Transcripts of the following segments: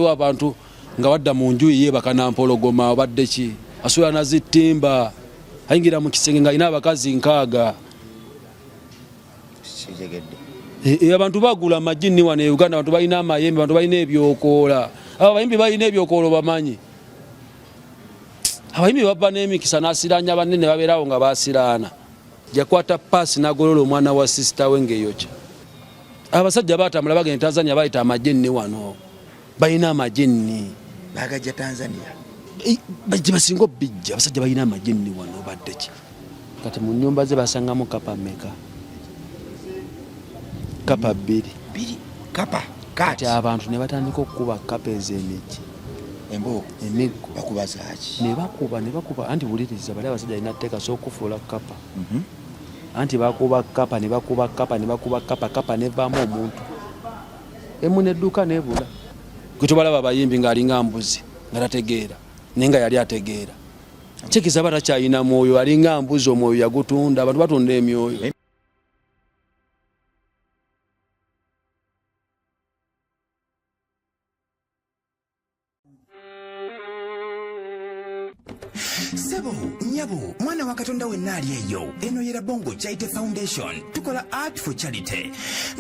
waliwo abantu nga wadda mu nju ye bakanampologoma obadde ki asula nazitimba ayingira mu kisenge nga ina abakazi nkaaga abantu bagula amajini wano e Uganda abantu balina amayembe abantu balina ebyokoola abayimbi balina ebyokoolo bamanyi abayimbi babba n'emikisa n'asiranya banene babeerawo nga basiraana yakwata paasi n'agolola omwana wa sisita we ng'eyokya abasajja baatambula bagenda Tanzania bayita amajini wano balina amajini bagajja Tanzania bajja basinga bijja abasajja balina amajini wano badde ki kati mu nnyumba ze basangamu kapa meka kapa bbiri kapa kati abantu ne batandika okukuba kapa ez'emigi emiggo bakubazaki ne bakuba anti wuliriza bali abasajja alina tteeka s'okufuula kapa anti bakuba kapa ne bakuba kapa nevaamu omuntu emu nedduka nebula gwe tubalaba abayimbi ng'alinga mbuzi nga tategeera naye nga yali ategeera kyekiza batakyalina mwoyo alinga mbuzi omwoyo yagutunda abantu batunda emyoyo Sebo, nyabo, mwana wa Katonda wenna ali eyo. Eno yera Bongo Charity Foundation. Tukola art for charity.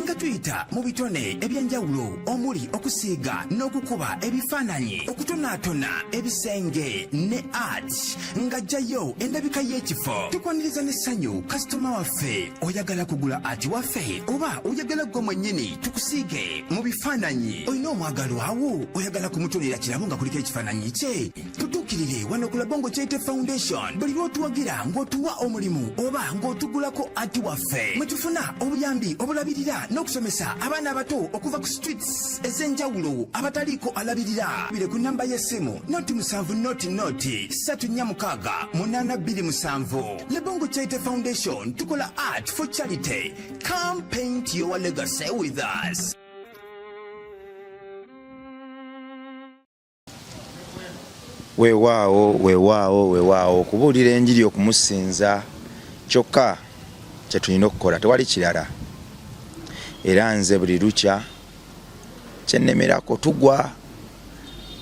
Nga tuyita mu bitone ebyenjawulo omuli okusiiga n'okukuba ebifaananyi, okutonaatona ebisenge ne art. Nga jjayo endabika y'ekifo. Tukwaniriza n'essanyu kasitoma waffe oyagala kugula art waffe oba oyagala gwe mwennyini tukusiige mu bifaananyi. Olina omwagalo awo oyagala kumutonera kirabo nga kuliko ekifaananyi kye. Tutuukirire wano ku Bongo Charity Foundation. Buli lw'otuwagira ng'otuwa omulimu oba ng'otugulako ati waffe mwe tufuna obuyambi obulabirira n'okusomesa abaana abato okuva ku streets ez'enjawulo abataliiko alabirira. Bire ku nnamba y'essimu noti 7 noti 346 827. Le Bongo Charity Foundation tukola art for charity. Come paint your legacy with us. Weewaawo kubuulira enjiri okumusinza kyokka kye tulina okukola tewali kirala era nze buli lukya kyennemerako tugwa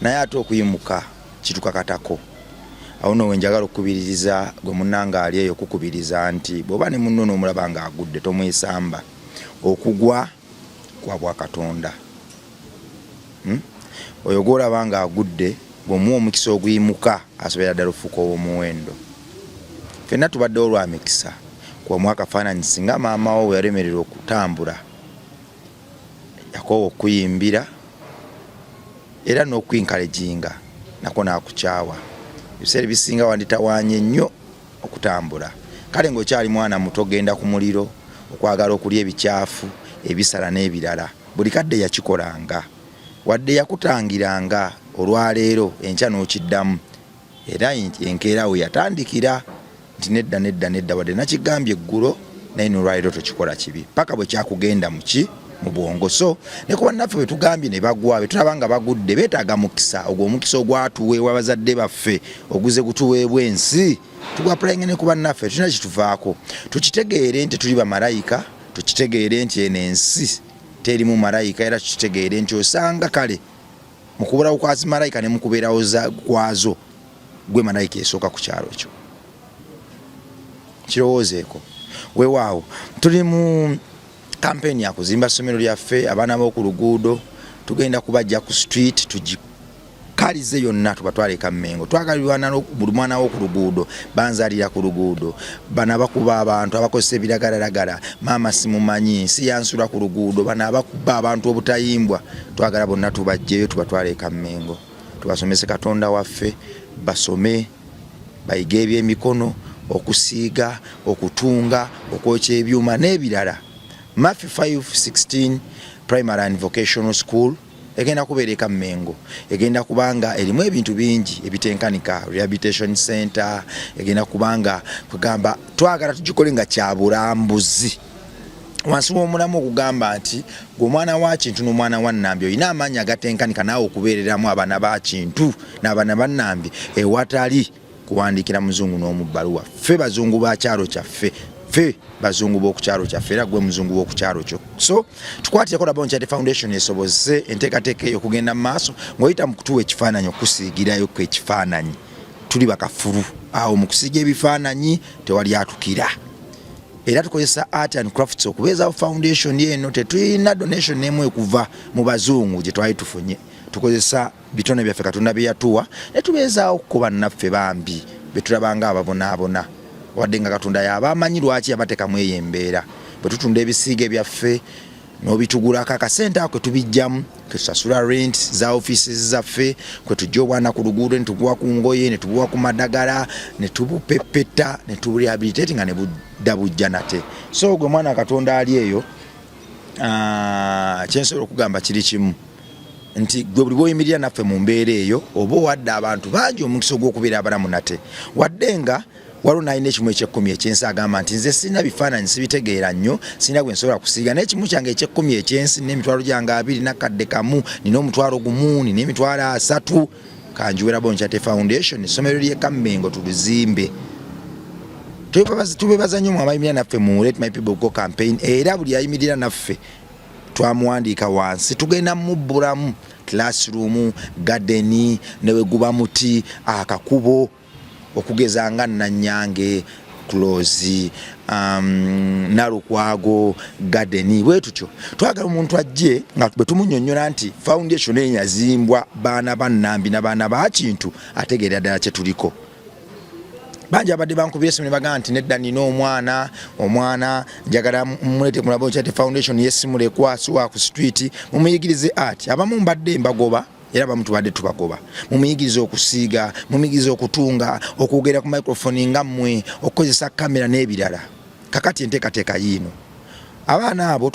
naye ate okuyimuka kitukakatako. Awo nno wenjagala okukubiririza gwe munnanga ali eyo okukubiriza nti bw'oba ne munno n'omulaba ng'agudde tomwesamba. Okugwa kwa bwa Katonda. Oyo gw'olaba ng'agudde bw'omuwa omukisa oguyimuka asobola ddala ofuuka ow'omuwendo. Ffenna tubadde olw'amikisa kubamu akafaananyi singa maama wo bwe yalemererwa okutambula yakoowa okuyimbira era n'okwinkaleginga nako n'akukyawa. Ebiseera ebisinga wanditawaanye nnyo okutambula. Kale ng'okyali mwana muto genda ku muliro okwagala okulya ebicaafu ebisala n'ebirala buli kadde yakikolanga wadde yakutangiranga olwaleero enkya n'okiddamu era enkeera we yatandikira nti nedda wadde nakigambye eggulo naye n'olwaleero tokikola kibi paka bwe kyakugenda muki mu bwongo. So ne ku bannaffe bwe tugambye ne bagwa be tulaba nga bagudde beetaaga mukisa ogwo omukisa ogwatuweebwa bazadde baffe oguze gutuweebwa ensi tugwa pulayinga ne ku bannaffe tulina kituvaako tukitegeere nti tuli bamalayika tukitegeere nti eno ensi terimu malayika era tukitegeere nti osanga kale mukubulawo kwa malayika ne mukubeerawo kwazo gwe malayika esooka ku kyalo ekyo kirowoozeeko. Weewaawo tuli mu kampeni ya kuzimba ssomero lyaffe abaana b'oku luguudo tugenda kubajja ku street tugikalize yonna tubatwale ka Mmengo. Twagalirwana buli mwana w'oku luguudo banzalira ku luguudo bana bakuba abantu abakozesa ebiragalalagala maama simumanyi si yansula ku luguudo bana abakuba abantu obutayimbwa twagala bonna tubajjeyo tubatwale ka Mmengo tubasomese Katonda waffe basome bayige ebyemikono okusiiga okutunga okwokya ebyuma n'ebirala. Matthew 5:16 Primary and Vocational School egenda kubeera ka Mmengo egenda kubanga erimu ebintu bingi ebitenkanika rehabilitation center egenda kubanga kugamba twagala tugikole nga kya bulambuzi wansi w'omulamu okugamba nti gw'omwana wa Kintu n'omwana wa Nnambi olina amaanyi agatenkanika naawe okubeereramu abaana ba Kintu n'abaana ba Nnambi ewatali kuwandiikira muzungu n'omubbaluwa. Ffe bazungu ba kyalo kyaffe fe bazungu b'oku kyalo kyaffe era gwe muzungu w'oku kyalo kyo. So tukwatireko Rabon Chaite Foundation esobozese enteekateeka eyo okugenda mu maaso ng'oyita mu kutuwa ekifaananyi okusiigirayo ku ekifaananyi. Tuli bakafulu awo mu kusiiga ebifaananyi tewali atukira. Era tukozesa art and crafts okubeezaawo foundation eno tetulina donation n'emu ekuva mu bazungu gye twali tufunye. Tukozesa bitone byaffe Katonda bye yatuwa ne tubeezaawo ku bannaffe bambi be tulabanga ababonaabona. Wadde nga Katonda yaba amanyi lwaki yabateekamu eyo embeera. Bwe tutunda ebisiige byaffe n'obitugulako akasente ako tubijjamu tusasula rent za offices zaffe kwe tujja obwana ku luguudo ne tubuwa ku ngoye ne tubuwa ku madagala ne tubupepeta ne tubulihabilitate nga ne budda bujja nate. So gwe mwana Katonda ali eyo kyensobola okugamba kiri kimu nti gwe buli bw'oyimirira naffe mu mbeera eyo oba owadde abantu bangi omukisa ogw'okubeera abalamu nate. Wadde nga waliwo nalina ekimu eky'ekkumi ekyensi agamba nti nze sirina bifaananyi sibitegeera nnyo sirina gwe nsobola kusiiga naye ekimu kyange eky'ekkumi ekyensi n'emitwalo gyange 2 nakadde kamu nina omutwalo gumu nina emitwalo 3 kanjuwe Rabon Chaite Foundation essomero ly'e Kammengo tuluzimbe. Tubebaza nnyo abayimirira naffe mu Let My People Go campaign era buli ayimirira naffe twamuwandiika wansi tugenda mubbulamu classroom garden ne weguba muti akakubo okugeza nga Nanyange Close Nalukwago garden bwe tutyo twagala omuntu ajje nga bwe tumunyonnyola nti foundation eyazimbwa baana bannambi n'abaana ba kintu ategeera ddala kye tuliko. Banji abadde bankubira esimu ne bagamba nti nedda nina omwana njagala mulete mu Rabon Chaite Foundation yesimule kwasuwa ku street mumuyigirize art abamu mbadde mbagoba era abamu tubadde tubagoba mumuyigirize okusiiga mumuyigirize okutunga okwogera ku microphone ngammwe okukozesa kamera n'ebirala. Kakati enteekateeka yiino abaana abo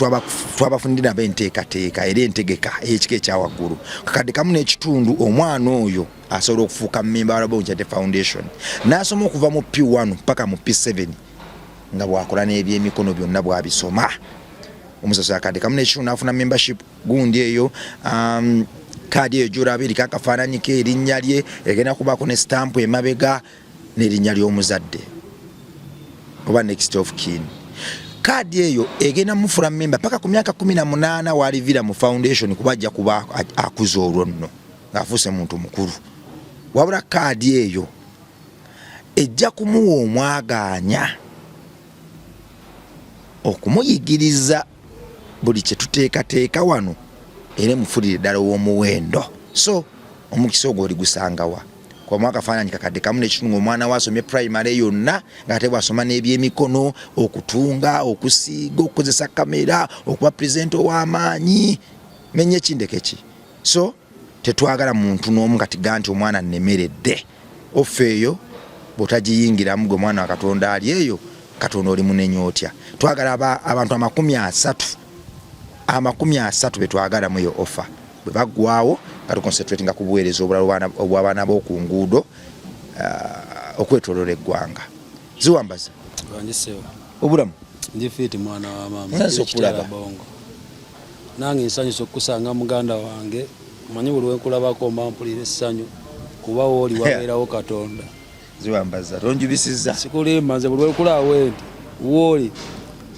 twabafundira b'enteekateeka era entegeka ey'ekika ekyawaggulu kakadde kamu n'ekitundu omwana oyo asobola okufuuka mmemba wa Rabon Chaite Foundation n'asoma okuva mu P1 mpaka mu P7 nga bwakola n'ebyemikono byonna bwabisoma. Omusasula akadde kamu n'ekitundu n'afuna membership gundi eyo kaadi eyo gy'olaba eriko akafaananyi ke erinnya lye egenda kubaako ne stamp emabega n'erinnya ly'omuzadde oba next of kin. Kaadi eyo egenda mufula member paka ku myaka 18 walivira mu foundation kuba ajja kuba akuza olwo nno ng'afuuse muntu mukulu. Wabula kaadi eyo ejja kumuwa omwagaanya okumuyigiriza buli kye tuteekateeka wano era mufulire ddala ow'omuwendo. So omukisa ogwo oli gusangawa kwa mwaka faananyi kakadde kamu n'ekitundu omwana wasomye primary yonna ng'ate bw'asoma n'ebyemikono okutunga okusiiga okukozesa kamera okuba pulezidenti ow'amaanyi menye kindekeki. So tetwagala muntu n'omu kati ganti omwana nnemeredde offeeyo bw'otagiyingiramu gwe mwana wa Katonda ali eyo Katonda oli munenya otya. Twagala abantu 30 betwagala mu eyo offer bwe baggwawo nga tuconcentratinga ku buweereza obulala obw'abaana b'oku nguudo okwetooloola eggwanga. Ziwambaza obulamu ndi fiti mwana wa mama Bongo nange nsanyusa okusanga muganda wange manyi buli wenkulabako mpampulira essanyu kuba wooli wabeerawo Katonda. Ziwambaza tonjubisiza sikulimba nze buli wenkulaba wendi wooli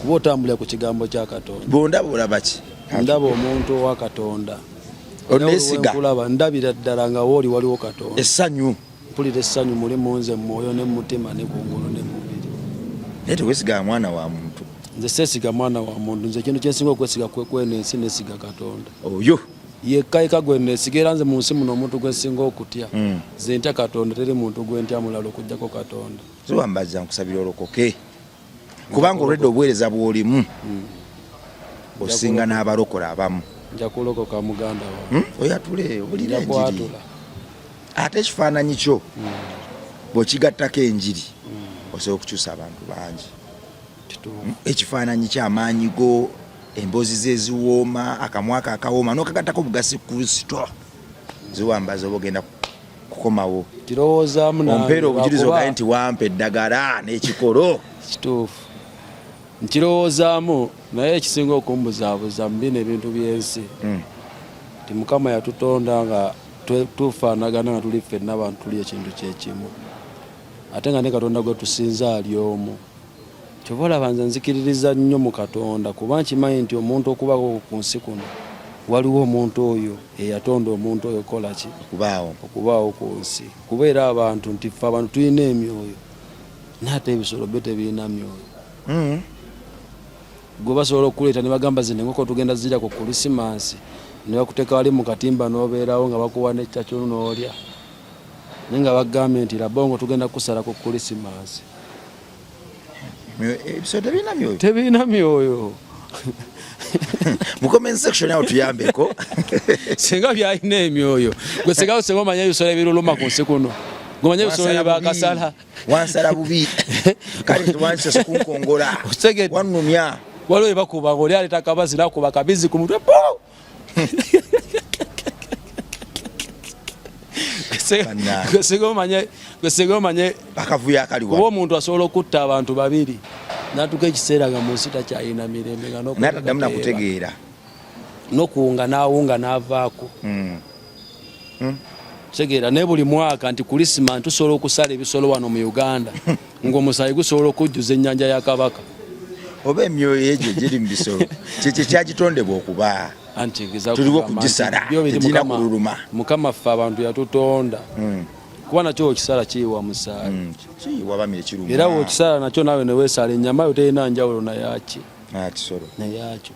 kuba otambulira ku kigambo kya Katonda. Bondaba olaba ki? Ndaba omuntu owa Katonda onesiga ndabira ddala nga wooli waliwo Katonda. Essanyu mpulira essanyu mulimu nze mwoyo ne mutima ne kungulu ne mubiri. naye tewesiga mwana wa muntu. Nze seesiga mwana wa muntu nze ekintu kyensinga okwesiga kwenensi nesiga Katonda oyo yekka gwe nesiga era nze mu nsi muno omuntu gwe nsinga okutya nze ntya Katonda teri muntu gwe ntya mulala okujjako Katonda. Ziwambaza nkusabira olokoke kubanga olwedde obuweereza bw'olimu osinga n'abalokola abamu. Nja kulokoka muganda wange oyatule obulira enjiri ate ekifaananyi kyo bw'okigattako enjiri osobola okukyusa abantu bangi. Ekifaananyi ky'amaanyi go emboozi ze eziwooma akamwaka akawooma n'okagattako bugasi Kristo ziwambaza oba ogenda kukomawo. Kirowoozaamu nange ompeera obujulizi ogaye nti wampa eddagala n'ekikolo kituufu nkirowoozaamu naye ekisinga okumbuzaabuza mu bino ebintu by'ensi nti Mukama yatutonda nga tufaanagana nga tuli ffenna abantu tuli ekintu kyekimu ate nga ne Katonda gwe tusinza ali omu Kyobola banza nzikiririza nnyo mu Katonda kuba nkimanyi nti omuntu okubako ku nsi kuno waliwo omuntu oyo eyatonda omuntu oyo kola ki okubaawo ku nsi kubeera abantu nti ffe abantu tulina emyoyo naate ebisolo byo tebirina myoyo gwe basobola okuleeta ne bagamba zino enkoko tugenda zirya ku Krisimansi ne bakuteeka wali mu katimba n'obeerawo nga bakuwa n'ekyakyo n'olya naye nga bagambye nti Labongo tugenda kusala ku Krisimansi ebisolo tebirina myoyo mu comment section awo tuyambeko singa byalina emyoyo gwe singa omanya ebisolo ebiruluma ku nsi kuno gomanya ebisolo ebakasala wansala bubi kale tuwansese kunkongola wannumya waliwo ebakuba ng'oli aleeta kabazi nakuba kabizi ku mutwe gwe singa omanye akavuyo akaliwa kuba omuntu asobola okutta abantu babiri natuka ekiseera nga mu nsi takyalina mirembe nga nataddamu nakutegeera nokuwunga n'awunga n'avaako tegeera naye buli mwaka nti Krisimansi tusobola okusala ebisolo wano mu Uganda ng'omusayi gusobola okujjuza ennyanja ya Kabaka oba emyoyo egyo giri mu bisolo kyekyo kyagitondebwa okuba tuliwo okugisala tegirina kululuma Mukama ffe abantu yatutonda kuba nakyo okisala kiyiwa musaayi kiyiwa bamire kiruma era wokisala nakyo naawe ne weesala ennyama yo terina njawulo nayaki kisolo nayakyo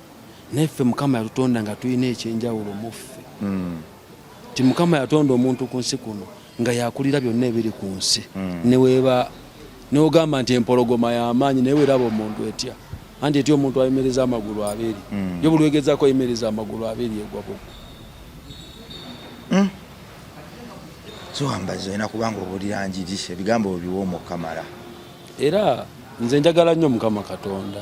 naye ffe Mukama yatutonda nga tulina ekyenjawulo mu ffe ti Mukama yatonda omuntu ku nsi kuno nga yakulira byonna ebiri ku nsi neogamba nti empologoma y'amaanyi naye weraba omuntu etya anti etya omuntu ayimiriza amagulu abiri yo buli wegezako ayimiriza amagulu abiri egwapo Ziwambaza olina kubanga obulira njiri ebigambo biwoomu okamala era nze njagala nnyo Mukama Katonda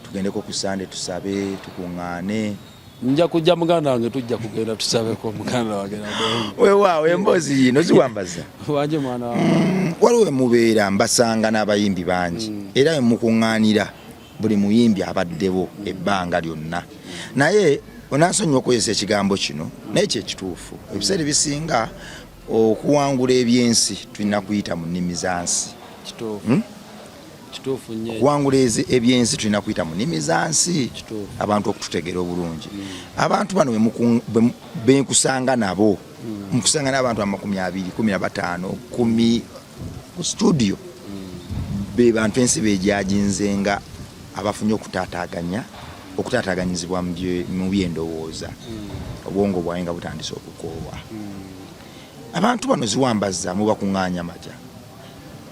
tugendeko ku Sande tusabe tukuŋŋaane nja kujja muganda wange tujja kugenda tusabeko muganda wange Labongo weewaawo emboozi yino ziwambaza wanje mwana waliwo mubeera mbasanga n'abayimbi bangi era mukuŋŋaanira buli muyimbi abaddewo ebbanga lyonna naye onaasonyiwa okukozesa ekigambo kino naye kyekituufu ebiseera ebisinga okuwangula ebyensi tulina kuyita mu nnimi za nsi okuwangula ebyensi tulina kuyita mu nnimi za nsi abantu okututegeera obulungi abantu bano benkusanga nabo mukusanga n'abantu 20, 15, 10 ku studio be bantu ensi bejajinzenga abafunye okutaataganyizibwa mu byendowooza obwongo bwawe nga butandise okukoowa abantu bano ziwambaza mubakuŋŋaanya matya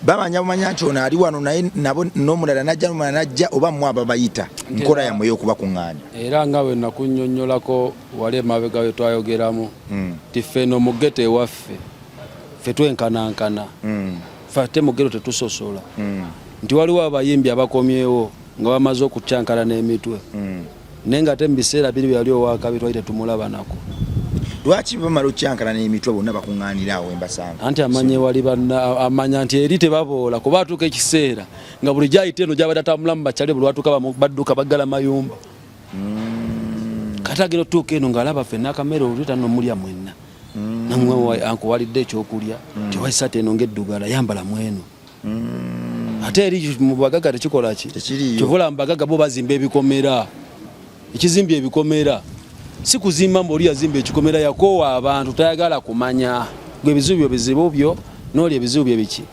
bamanya nti ono ali wano naye nabo n'omulala najja oba mmwe ababayita nkola yammwe y'okubakuŋŋaanya era nga bwe nakunnyonnyolako wali emabega we twayogeramu ti ffe no mugete ewaffe ffe twenkanankana ffe ate mugero tetusosola nti waliwo abayimbi abakomyewo nga bamaze okutyankala n'emitwe naye nga ate mu biseera biri byali owakabi twali tetumulaba nako lwaki bamala okyankala n'emitwe bonna bakuŋŋaanira awo embasanga anti amanya nti eri tebaboola kuba atuuka ekiseera nga buli gyayita eno gyabadde atambulamu bakyale buli watuuka badduka baggala mayumba kati agera otuuka eno ng'alaba ffenna akamera olwita nomulya mwenna namwe ankuwalidde ekyokulya tiwaisate eno ng'eddugala yambala mweno ate eri mu bagaga tekikola ki kivula mu bagaga bo bazimba ebikomera ekizimbye ebikomera si kuzimba mboli yazimba ekikomera yakoowa abantu tayagala kumanya gwe ebizibu bizibu byo n'oli ebizibu bye biki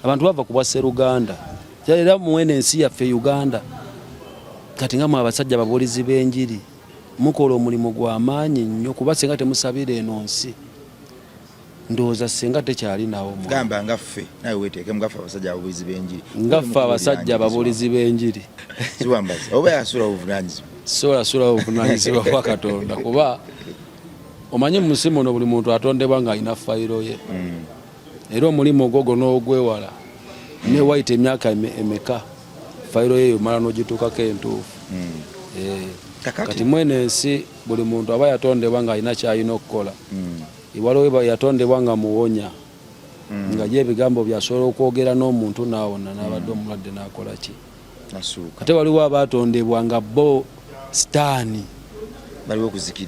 abantu bava ku bwa Sseruganda era mwene ensi yaffe Uganda kati nga mwe abasajja ababuulizi b'enjiri mukola omulimu gw'amaanyi nnyo kuba singa temusabira eno nsi ndowooza singa tekyali nawo gamba ngaffe nawe weeteekemu ngaffe abasajja ababuulizi b'enjiri ngaffe abasajja ababuulizi b'enjiri ziwambaza oba yasula obuvunanyizibwa sola obuvunanyizibwa bwa Katonda kuba omanyi mu nsi muno buli muntu atondebwa ng'alina fayiro ye era omulimu ogwo n'ogwewala ne wayita emyaka emeka fayiro ye yomala n'ogituukako entuufu kati mwene ensi buli muntu aba yatondebwa ng'alina kyalina okukola waliwo yatondebwa nga muwonya nga ebigambo byasobola okwogera n'omuntu naawona n'abadde omulwadde n'akola ki ate waliwo abatondebwa nga bo sitaani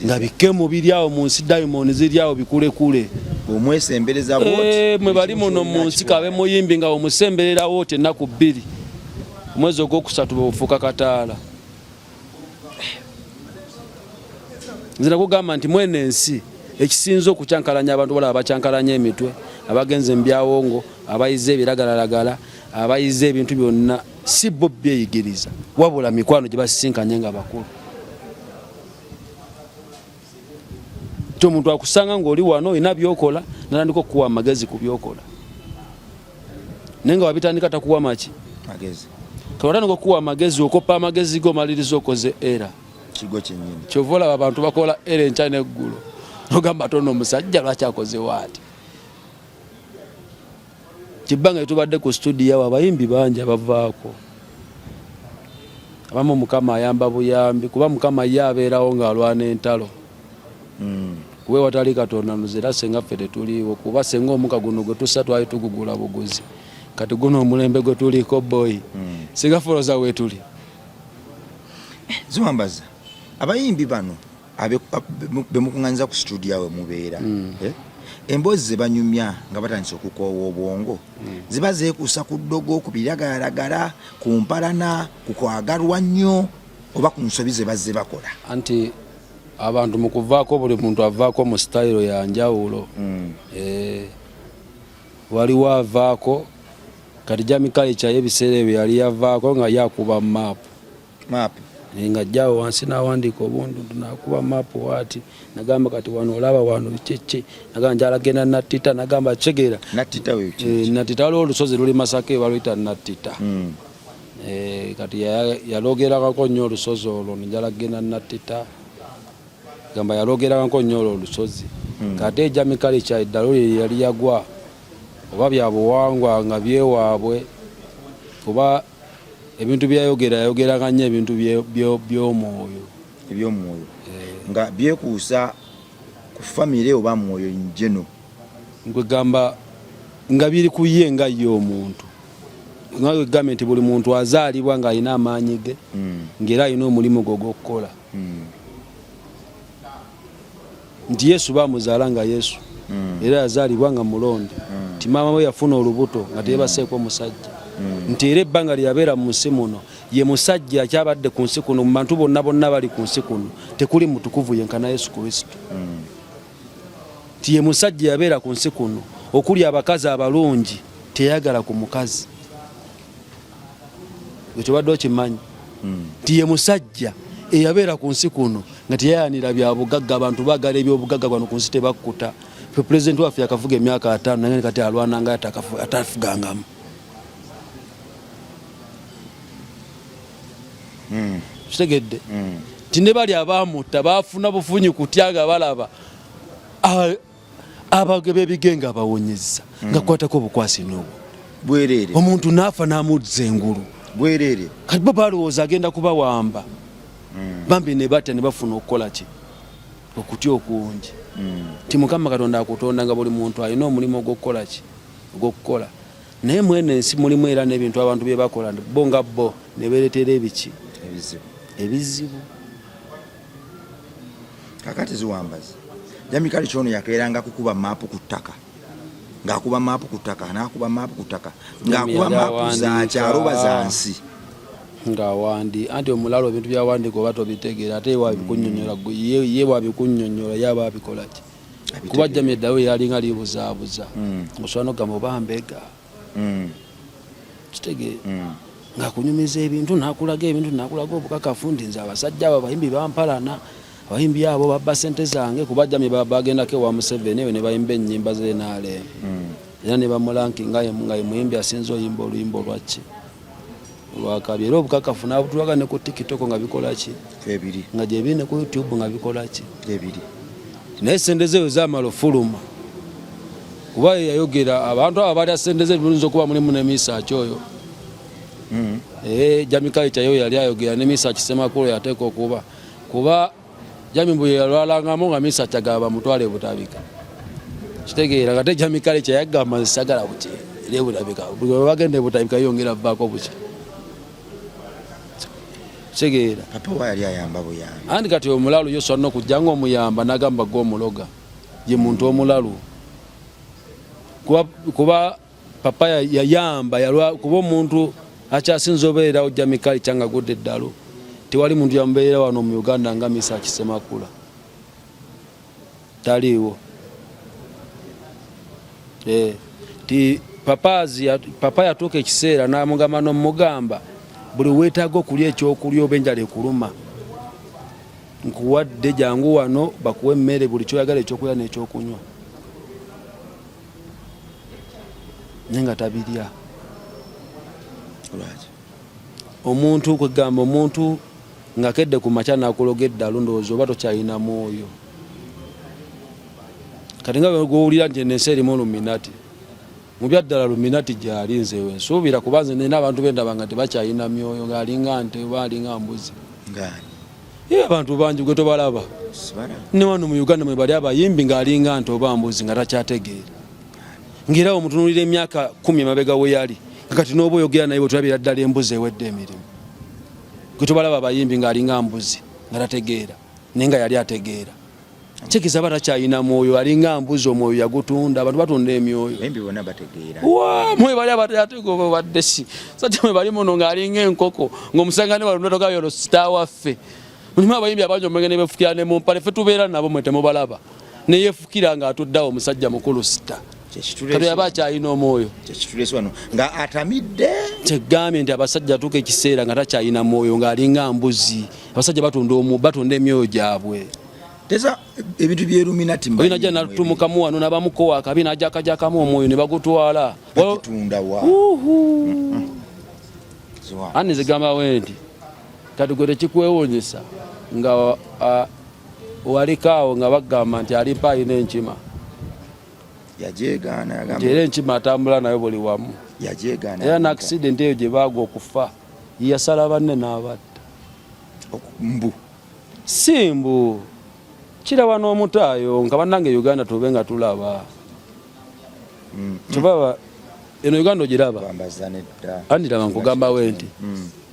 nga bikemu biri awo mu nsi dayimoni ziri awo bikulekule omwesembereza bwoti mwe bali muno mu nsi kabe muyimbi nga omusemberera wote ennaku 2 omwezi ogwokusatu bwebufuuka kataala. Nze nakugamba nti mwene ensi ekisinza okukyankalanya abantu balaba bakyankalanya emitwe, abagenze mbyawongo, abayize ebiragalalagala, abayize ebintu byonna si bo byeyigiriza wabula mikwano gye basisinkanye nga bakulu. Kyo omuntu akusanga ng'oli wano olina byokola natandika okuwa amagezi ku byokola naye nga wabitandika takuwa maki magezi. Kawatandika okuwa amagezi okoppa amagezi gomaliriza okoze era kigo kyennyini kyova olaba abantu bakola era enkya n'eggulu nogamba tono omusajja lwaki akozewo ati. Kibbanga etubadde ku studio awo abayimbi bangi abavaako abamu Mukama ayamba buyambi kuba Mukama ye abeerawo ng'alwana entalo. Kuba watali Katonda nuzera senga ffe tetuliiwo kuba senga omuka guno gwe tussa twali tugugula buguzi kati guno omulembe gwe tuliko boy senga foloza wetuli. Ziwambaza abayimbi bano bemukuŋŋanyiza ku studio awe mubeera emboozi ze banyumya nga batandise okukoowa obwongo ziba zeekuusa ku ddogo, ku biragalalagala, ku mpalana, ku kwagalwa nnyo oba ku nsobi ze bazze bakola. Anti abantu mu kuvaako buli muntu avaako mu sitayiro ya njawulo. Waliwo avaako kati Jamikali kyaye ebiseera ebyo yali yavaako nga yakuba maapu nga jjawo wansi n'awandiika obuntu nakuba maapu waati nagamba kati wano olaba wano kyeki nagamba njala genda Nattita nagamba kitegeera Nattita waliwo olusozi luli Masaka baluyita Nattita. Kati yalogerako nnyo olusozi olwo njala genda Nattita gamba yalogerako nnyo olwo olusozi. Kati Jamikali kya eddalo yali yagwa oba byabuwangwa nga byewaabwe kuba ebintu yayogeranga nnyo ebintu by'omwoyo nga byekuusa ku famire oba mwoyo njeno ngwegamba nga biri ku ye nga ye omuntu nga wegamba nti buli muntu azaalibwa ng'alina amaanyi ge ng'era alina omulimu gwe gw'okukola. Nti Yesu bamuzaala nga Yesu era yazaalibwa nga mulonde nti maama we yafuna olubuto nga teyebaseeko musajja nti era ebbanga lyabeera mu nsi muno ye musajja akyabadde ku nsi kuno mu bantu bonna bali ku nsi kuno tekuli mutukuvu yenkana Yesu Kristo. Nti ye musajja yabeera ku nsi kuno okuli abakazi abalungi teyagala ku mukazi ekibadde okimanyi nti ye musajja eyabeera ku nsi kuno nga teyayanira bya bugagga abantu bagala ebyobugagga bano ku nsi tebakkuta. Fe pulezidenti waffe yakafuga emyaka 5 naye kati alwananga atafugangamu. Kitegedde nti ne bali abaamutta baafuna bufunyi kutyaga balaba abagebe ebigenga bawonyezza nga kwatako obukwasi n'obwo bwerere omuntu naafa n'amuzza engulu bwerere kati bo balowooza agenda kubawamba bambi ne batya ne bafuna okukola ki okutya okungi. Ti Mukama Katonda akutonda nga buli muntu alina omulimu ogw'okukola ki ogw'okukola naye mwene ensi mulimu era n'ebintu abantu bye bakola bo nga bo ne beeretera ebiki ebizibu. Kakati Ziwambaza Jamikali kyono yakeeranga kukuba maapu ku ttaka ng'akuba maapu ku ttaka n'akuba maapu ku ttaka ng'akuba maapu za kyalo za nsi ng'awandi anti omulalo ebintu byawandiika oba tobitegeera ate wabikunnyonnyola ye wabikunnyonnyola yaba abikola ki kuba Jamie eddawo yalinga libuzaabuza osobola n'okugamba oba mbega kitegeera ng'akunyumiza ebintu n'akulaga ebintu n'akulaga obukakafu ndi nze abasajja abo abayimbi bampalana abayimbi abo babba ssente zange kuba Jamie bagendako ewa Museveni ewe ne bayimba ennyimba ze NRM era ne bamulankinga nga ye muyimbi asinze oyimba oluyimba olwaki olwakabi era obukakafu n'abutulaga ne ku TikTok nga bikola ki ebiri nga gye biri ne ku YouTube nga bikola ki ebiri naye ssente ze zamala ofuluma kuba yayogera abantu abo balya ssente ze bulunzi okuba mulimu ne Misaaki oyo Jamikali kyayo yali ayogera ne Misaaki Ssemakulu yateeka okuba kuba Jamie mbu yalwalangamu nga Misaaki agaba mutwale butabika kitegeera nga te Jamikali kyayagamba nsagala buti eri butabika bwe bagenda butabika yongera vaako buki kitegeera papa wa yali ayamba buyambi andi kati omulalu yo sonna okujja ng'omuyamba n'agamba gw'omuloga ye muntu omulalu kuba papa yayamba yalwa kuba omuntu akyasinza obeera ojja Mikali kyanga gudde eddalo tewali muntu yambeera wano mu Uganda nga Misa Kisemakula taliiwo ti papa yatuuka ekiseera n'amugamba n'omugamba buli weetaaga okulya ekyokulya oba enjala ekuluma nkuwadde jangu wano bakuwa emmere buli kyoyagala ekyokulya n'ekyokunywa naye nga tabirya omuntu kwegamba omuntu nga kedde ku makya nakuloga eddalo ndowooza oba tokyalina mwoyo kati nga gwowulira nti ensi erimu Luminati mu byaddala Luminati gyali nzewe nsuubira kuba nze nina abantu bendaba nga tebakyalina myoyo ng'alinga nte oba alinga mbuzi abantu bangi gwe tobalaba ne wano mu Uganda mwe bali abayimbi ng'alinga nte oba mbuzi nga takyategeera ng'era omutunuulira emyaka 10 emabega we yali kati n'oba oyogera naye bwe tulabira ddala embuzi ewedde emirimu gwe tobalaba abayimbi ng'alinga mbuzi nga tategeera naye nga yali ategeera kikiza batakyalina mwoyo alinga mbuzi omwoyo yagutunda abantu batunda emyoyo mwe bali abatategeera badde si sati mwe bali muno ng'alinga enkoko ng'omusangane walundotogabyolo sita waffe mulimu abayimbi abangi omwenge ne befukira ne mu mpale ffe tubeera nabo mwe temubalaba ne yeefukira ng'atuddawo omusajja mukulu sita kati yaba akyalina omwoyo nga atamidde kyegambye nti abasajja tuuka ekiseera nga takyalina mwoyo ng'alinga mbuzi abasajja batunda emyoyo gyabwe teza ebintu byeruminati mbaye najja natumukamu wano nabamuko akabi najakamu omwoyo ne bagutwala batunda wa ani zigamba wendi kati gwe tekikwewuunyisa nga walikaawo nga bagamba nti alimpa alina enkima yajegaana era enkima atambula nayo buli wamu era na accident eyo gye baagwa okufa yasala banne n'abatta mbu simbu kiraba n'omutaayo nga bannange Uganda tube nga tulaba tubaba eno Uganda ogiraba andiraba nkugambawo enti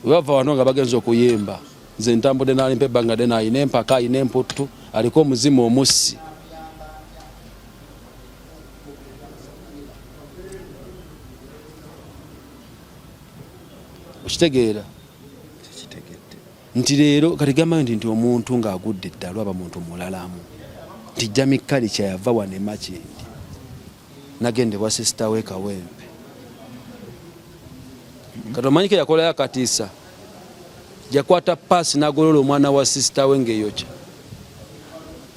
webava wano nga bagenza okuyimba nze ntambudde n'alimpa ebbanga de nayina empaka ayina emputtu aliko omuzimu omussi okitegeera nti leero kati gamba nti omuntu ng'agudde eddalo aba muntu mulalamu nti jja Mikali kyayava wano emakindi nagendebwa sisita we Kawempe kati omanyike yakolayo akatiisa yakwata paasi n'agolola omwana wa sisita we ng'eyokya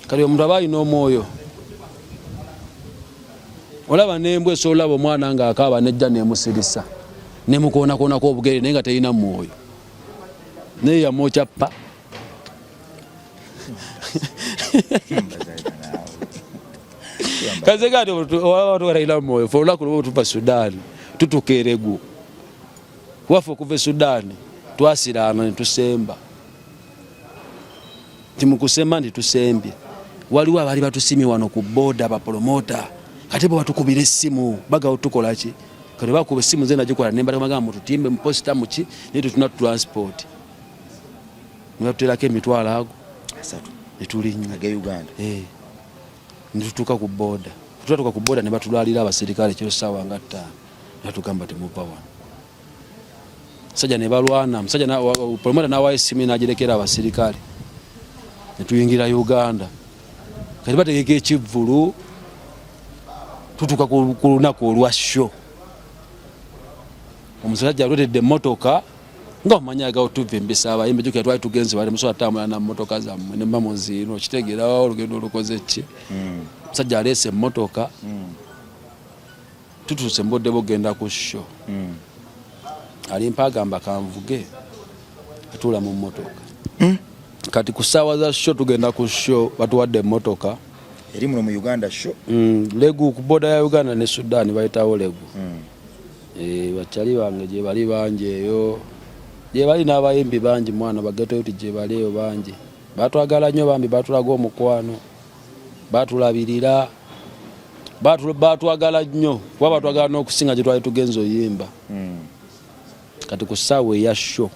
kati omuntu aba alina omwoyo olaba n'embwa esobola olaba omwana ng'akaaba nejja n'emusirisa nemukoonako obugere naye nga terina mwoyo naye yamwokya ppa kaze kati abantu balina mwoyo fe olunaku luba tuva Sudaani tutuka eregu waffe okuva e Sudaani twasiraana ne tusemba timukusemba nti tusembye waliwo abaali batusimye wano ku booda abapromota kati bwe batukubira essimu bagawo tukola ki kati bakuba essimu ze nagikola nembala magamba tutimbe mu posita muki naye tutuna transport nebatuterako emitwalo ago netulinya Uganda netutuuka ku booda tutatuuka ku booda ne batulwalira abasirikale ekyo ssaawa nga 5 natugamba temuva wano musajja ne balwana musajja promota n'awayo essimu n'agirekera abasirikale netuyingira Uganda kati bategeka ekivvulu tutuuka ku lunaku olwa sho omusajja alwetedde emmotoka nga omanyagawo tuva embisa abayimbi jukira twali tugenze bali musobola tambula na mmotoka zammwe ne mamuziino okitegeerawo olugendo olukoze ki omusajja aleese emmotoka tutuuse mbodde bogenda ku sho alimpa agamba kanvuge atuula mu mmotoka kati ku ssaawa za sho tugenda ku sho batuwadde emmotoka eri muno mu Uganda sho legu ku booda ya Uganda ne Sudaani bayitawo legu bakyali bange gye bali bangi eyo gye bali n'abayimbi bangi mwana bageto ti gye bali eyo bangi batwagala nnyo bambi batulaga omukwano batulabirira batwagala nnyo kuba batwagala n'okusinga gye twali tugenza oyimba kati ku ssaawa eya sho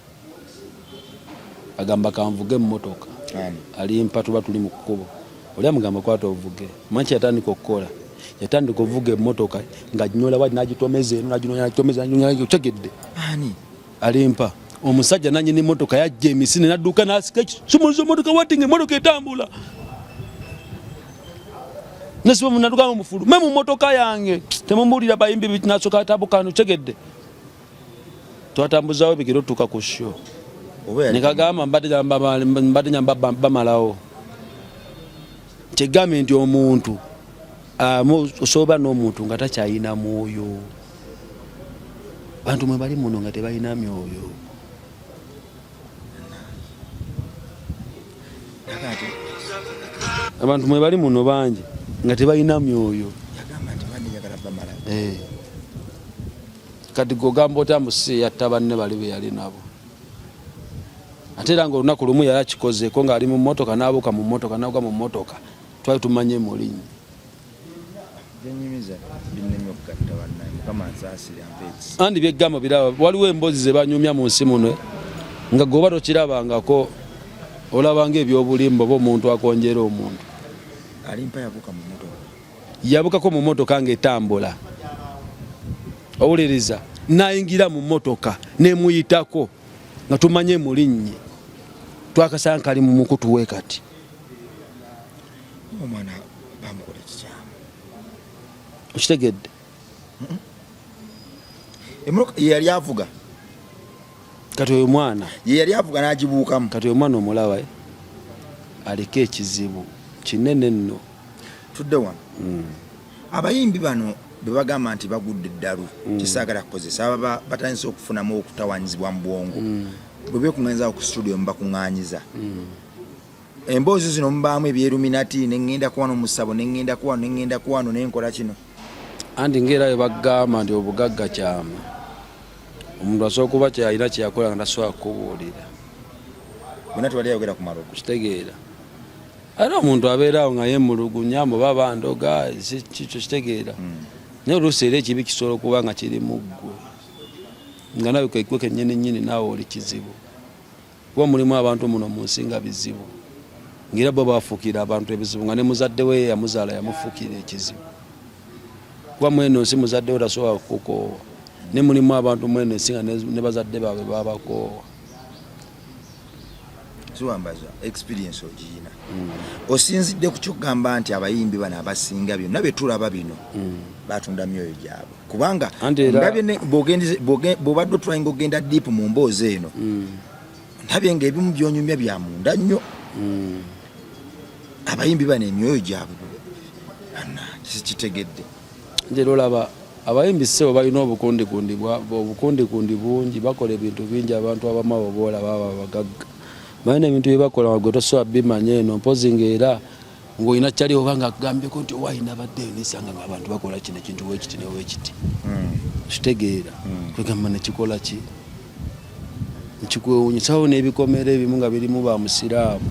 agamba kanvuge emmotoka alimpa tuba tuli mu kkubo oli amugamba kwata ovuge manyi kyatandika okukola yatandika okuvuga emmotoka nga nyola wali nagitomeza eno nagitomeza kyegedde ani alimpa omusajja nanyi ni motoka yajja emisini nadduka nasika sumulizo motoka watinga motoka etambula nasiba munaduka mu mufulu memu motoka yange temumulira bayimbi bitinasoka atabukano kyegedde twatambuzawo bigiro tuka ku show nikagamba mbadde nyamba bamalawo kyegambe nti omuntu osobola n'omuntu nga takyayina mwoyo bantu mwe bali muno nga tebalina myoyo abantu mwe bali muno bangi nga tebalina myoyo kati gogamba otambusi yatta banne bali be yali nabo ate era nga olunaku lumu yali akikozeeko ng'ali mu mmotoka n'abuuka mu mmotoka n'agwa mu mmotoka twali tumanye mulinnya andi byegamba biraba waliwo emboozi ze banyumya mu nsi muno nga goba tokirabangako olabanga ebyobulimba oba omuntu akonjera omuntu yabukako mu mmotoka ng'etambula owuliriza nayingira mu mmotoka nemuyitako nga tumanye mulinnye twakasanga kali mu mukutu we kati omwana bamukola ekikyamu okitegedde emmotoka ye yali avuga kati oyo mwana ye yali avuga n'agibuukamu kati oyo mwana omulaba aliko ekizibu kinene nno tudde wano abayimbi bano bebagamba nti bagudde eddalu kisaagala kukozesa baba batandise okufunamu okutawanyizibwa mu bwongo bwe bekuŋŋanyiza ku studio mubakuŋŋanyiza emboozi zino mubaamu ebyeruminati neŋŋenda kuwano mu ssabo neŋŋenda kuwano nenkola kino anti ngaera bwe bagamba nti obugagga kyama omuntu asobola okuba kyalina kyeyakola nga tasobola kukubuulira bonna tebali ayogera ku malogo kitegeera ate omuntu abeerawo nga yemulugunya muba bandoga kikyo kitegeera naye oluusi era ekibi kisobola okuba nga kiri mu ggwe nga nawe kekwe kennyini naawe oli kizibu kuba mulimu abantu muno mu nsi nga bizibu ngaera bo bafuukira abantu ebizibu nga ne muzadde we yamuzaala yamufuukira ekizibu kuba mweno nsi muzadde we tasobola kukukoowa ne mulimu abantu mweno nsi nga ne bazadde baabwe babakoowa ziwambaza experience ogiyina osinzidde ku kyokugamba nti abayimbi bano abasinga byonna betulaba bino batunda myoyo gyabwe kubanga ndabye bw'obadde otulainga ogenda deep mu mboozi eno ndabye nga ebimu byonyumya bya munda nnyo abayimbi bano emyoyo gyabwe kitegedde nje olaba abayimbi ssebo balina obukundikundi bungi bakola ebintu bingi abantu abamu ababoola baba bagagga balina ebintu byebakola gwe tosobola bimanya eno mpozi ngaera ng'olina kyali oba nga agambyeko nti owayina baddeyo nisanga ng'abantu bakola kino ekintu weekiti ne weekiti kitegeera kwegamba nekikola ki nkikwewunyisawo n'ebikomera ebimu nga birimu ba musiraamu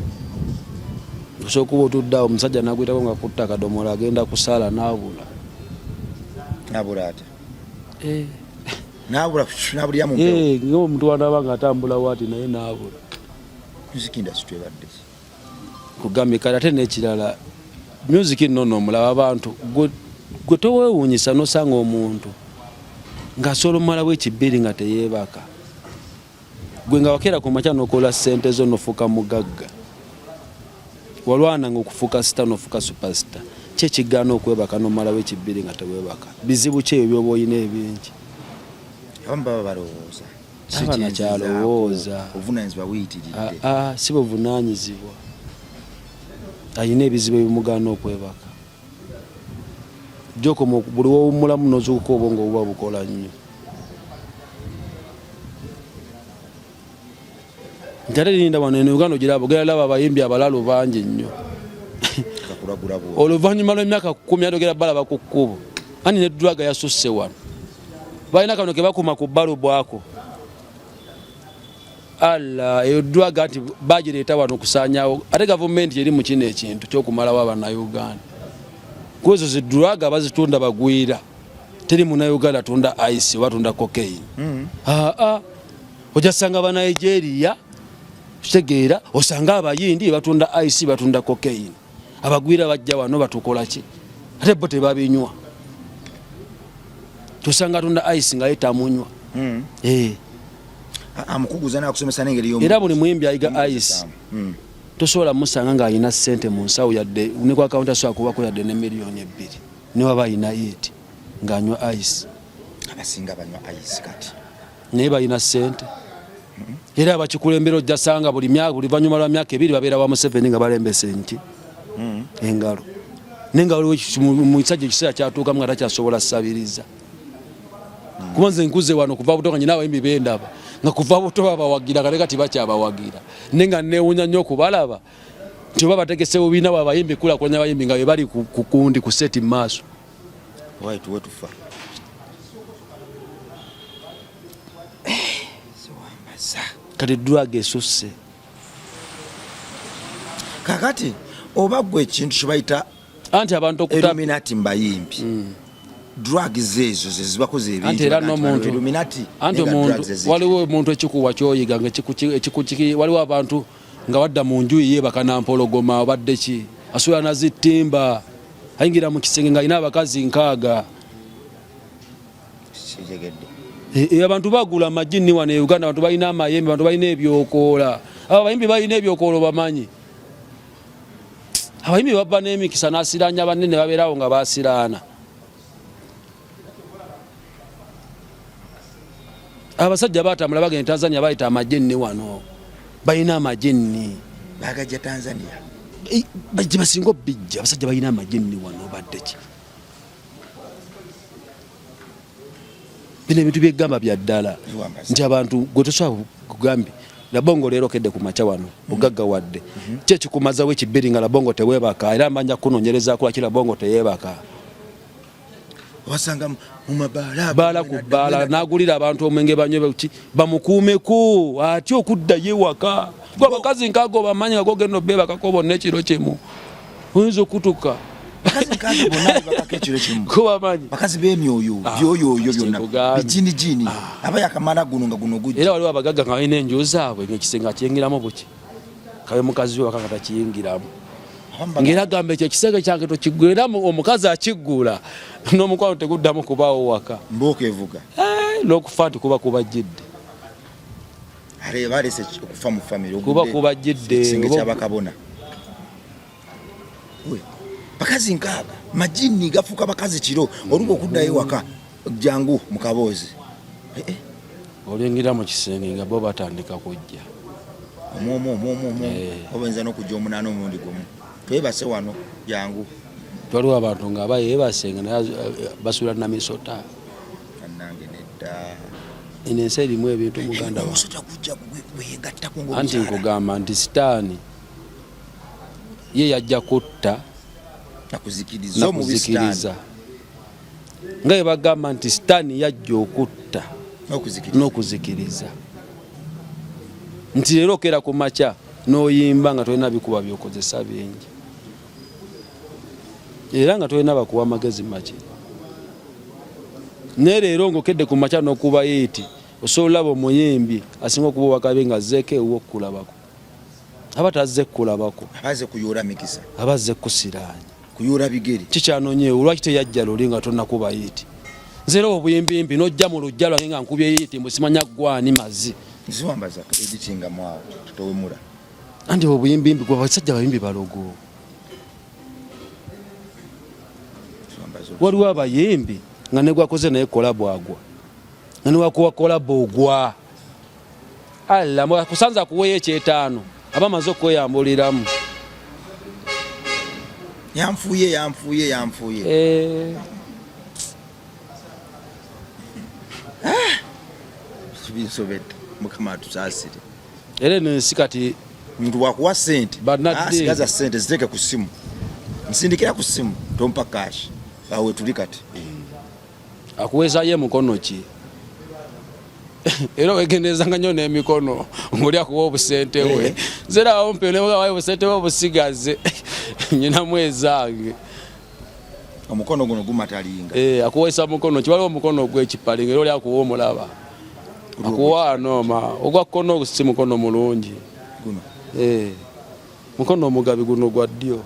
osobola okuba otuddeawo omusajja nagwyitako nga kutta akadomola agenda kusaala n'abula ate n'abulira mu mpewo omuntu wanaba nga atambulawo ati naye n'abula music industry ebadde kugambye kale ate n'ekirala music nno omulaba abantu gwe towewuunyisa nosanga omuntu ng'asobola omumalawo ekibbiri nga teyeebaka gwe nga wakeera ku makya n'okola ssente zo nofuuka mugagga walwananga okufuuka sita nofuuka supasita ki ekigaana okwebaka n'omalawo ekibbiri nga teweebaka bizibu ki ebyo byoba oyina ebingi abamu baba balowooza abanakyalowooza obuvunanyizibwa buyitiridde si buvunanyizibwa ayina ebizibu ebimugaana okwebaka gyokoma buli wowumulamu nozuuka obwongo obuba bukola nnyo nti ate linda wano eno Uganda ogiraba ogeralaba abayimbi abalalu bangi nnyo oluvannyuma lw'emyaka 10 atogera balaba ku kkubo ani ne drug yasusse wano balina kano ke bakuma ku balubu ako alla eyo drug anti bagireeta wano kusaanyawo ate gavumenti yeri mu kino ekintu kyokumalawo abannayuganda kwezo zi drug abazitunda bagwira teri munnayuganda atunda ice watunda cocaine ojasanga abanigeria kitegeera osanga abayindi batunda ice batunda cocaine abagwira bajja wano batukola ki ate bo tebabinywa tusanga tunda ice nga yetamunywa amukuguza nakusomesa n'engeri y'omu era buli muyimbi ayiga ice tosobola musanga nga alina ssente mu nsawo yadde ne ku akawunti asobola kubako yadde ne miliyoni 2 ne waba alina 8 ng'anywa ice abasinga banywa ice kati naye balina ssente era abakikulembera ojja sanga buli luvannyuma lwa myaka 2 babeera wa Museveni nga balembese nti engalo naye nga waliwo musajja ekiseera kyatuukamu nga takyasobola ssabiriza kuba nze nkuze wano kuva buto nga nyina abayimbi bendaba nga kuva buto babawagira nga ne kati bakyabawagira naye nga neewunya nnyo okubalaba nti oba bategesewo biina abayimbi kulaakulanya abayimbi nga be bali ku kundi ku seti mu maaso waituwe tufa kati drug esusse kakati oba gwe ekintu kyebayita anti abantu Illuminati mbayimbi drugs ezo zezibakoze ebintu anti era n'omuntu anti omuntu waliwo omuntu ekikuwa kyoyiga nga ekikuki waliwo abantu nga wadda mu nju ye bakanampologoma obadde ki asula nazitimba ayingira mu kisenge nga alina abakazi 6 abantu bagula amajini wano e Uganda abantu balina amayembe abantu balina ebyokoola abo abayimbi balina ebyokoolo bamanyi abayimbi babba n'emikisa n'asiranya banene babeerawo nga basiraana abasajja batambula bagenda Tanzania bayita amajini wano balina amajini bagajja Tanzania bajja basinga bijja abasajja balina amajini wano badde ki bino ebintu byegamba bya ddala nti abantu gwe tosobola kugambye Labongo leero kedde ku macha wano bugagga wadde kye kikumazawo ekibiri nga Labongo teweebaka era mbanja kunonyereza kwa kila Labongo teyeebaka wasanga mu mabaala bala ku bala nagulira abantu omwenge banywe bamukuumeku ati okudda yewaka gwa bakazi nkago bamanyi nga gogendo beba kakobo nekiro kyemu oyinza okutuka bakazi nkago bonna bakakekiro kyemu ko bamanyi bakazi b'emyoyo byoyoyo byonna bijini abaya kamala guno nga guno gujja era waliwo abagagga nga balina enju zaabwe ng'ekisenga kyengiramu buki kabe mukazi we wakanga takiyingiramu ngera gambe ekyo ekisenge kyange tokigwera omukazi akiggula n'omukwano teguddamu kubaawo waka mboka evuga n'okufa nti kuba kubajjidde balese okufa mu famire kuba kubajjidde ekisenge kyabakabona bakazi nkaaga majini gafuuka bakazi kiro oluba okuddayo waka jangu mu kaboozi olengira mu kisenge nga bo batandika kujja obenza n'okujja omunaana omulundi gumu twebase wano jangu waliwo abantu nga bayeebase nga basula namisota annange nedda eno ensi erimu ebintu muganda anti nkugamba nti sitaani ye yajja kutta nakuzikiriza nga ye bagamba nti sitaani yajja okutta n'okuzikiriza nti leero okera ku makya n'oyimba nga tolina bikuba byokozesa bingi era nga tolina bakuwa amagezi make naye leero ng'okedde ku makya n'okuba yeeti osobola olaba omuyimbi asinga okuba owakabe nga azzeeko ewo okukulabako aba tazze kukulabako abaze kuyoola mikisa abazze kusiraanya kuyoola bigere kikyanonyeewo lwaki teyajja luli nga tonnakuba yeeti nze leero obuyimbimbi n'ojja mu lujja lwange nga nkubye yeeti mbu simanya gwani mazi nziwambaza egitingamu awo tutowemula anti obuyimbimbi gwe basajja bayimbi balogo waliwo abayimbi nga negwakoze naye kolabo agwa nga newakuwa kolabo ogwa alla kusanza kuweyo ekyetaano abamaze okweyambuliramu yanfuye kibisobedde mukama atusaasire era eno ensi kati muntu wakuwa sente asigaza sente ziteeke ku ssimu nsindikira ku ssimu tompa kashi awe tuli kati akuwezayo emukono ki era wegendezanga nnyo n'emikono ng'oli akuwa obusente we nzera awompe newayo obusente bwe obusigaze nyinamu ezange omukono guno gumatalinga akuweesa mukono ki waliwo omukono gw'ekipali ng'era oli akuwa omulaba akuwa anooma ogwa kkono si mukono mulungi guno mukono omugabi guno gwa ddyo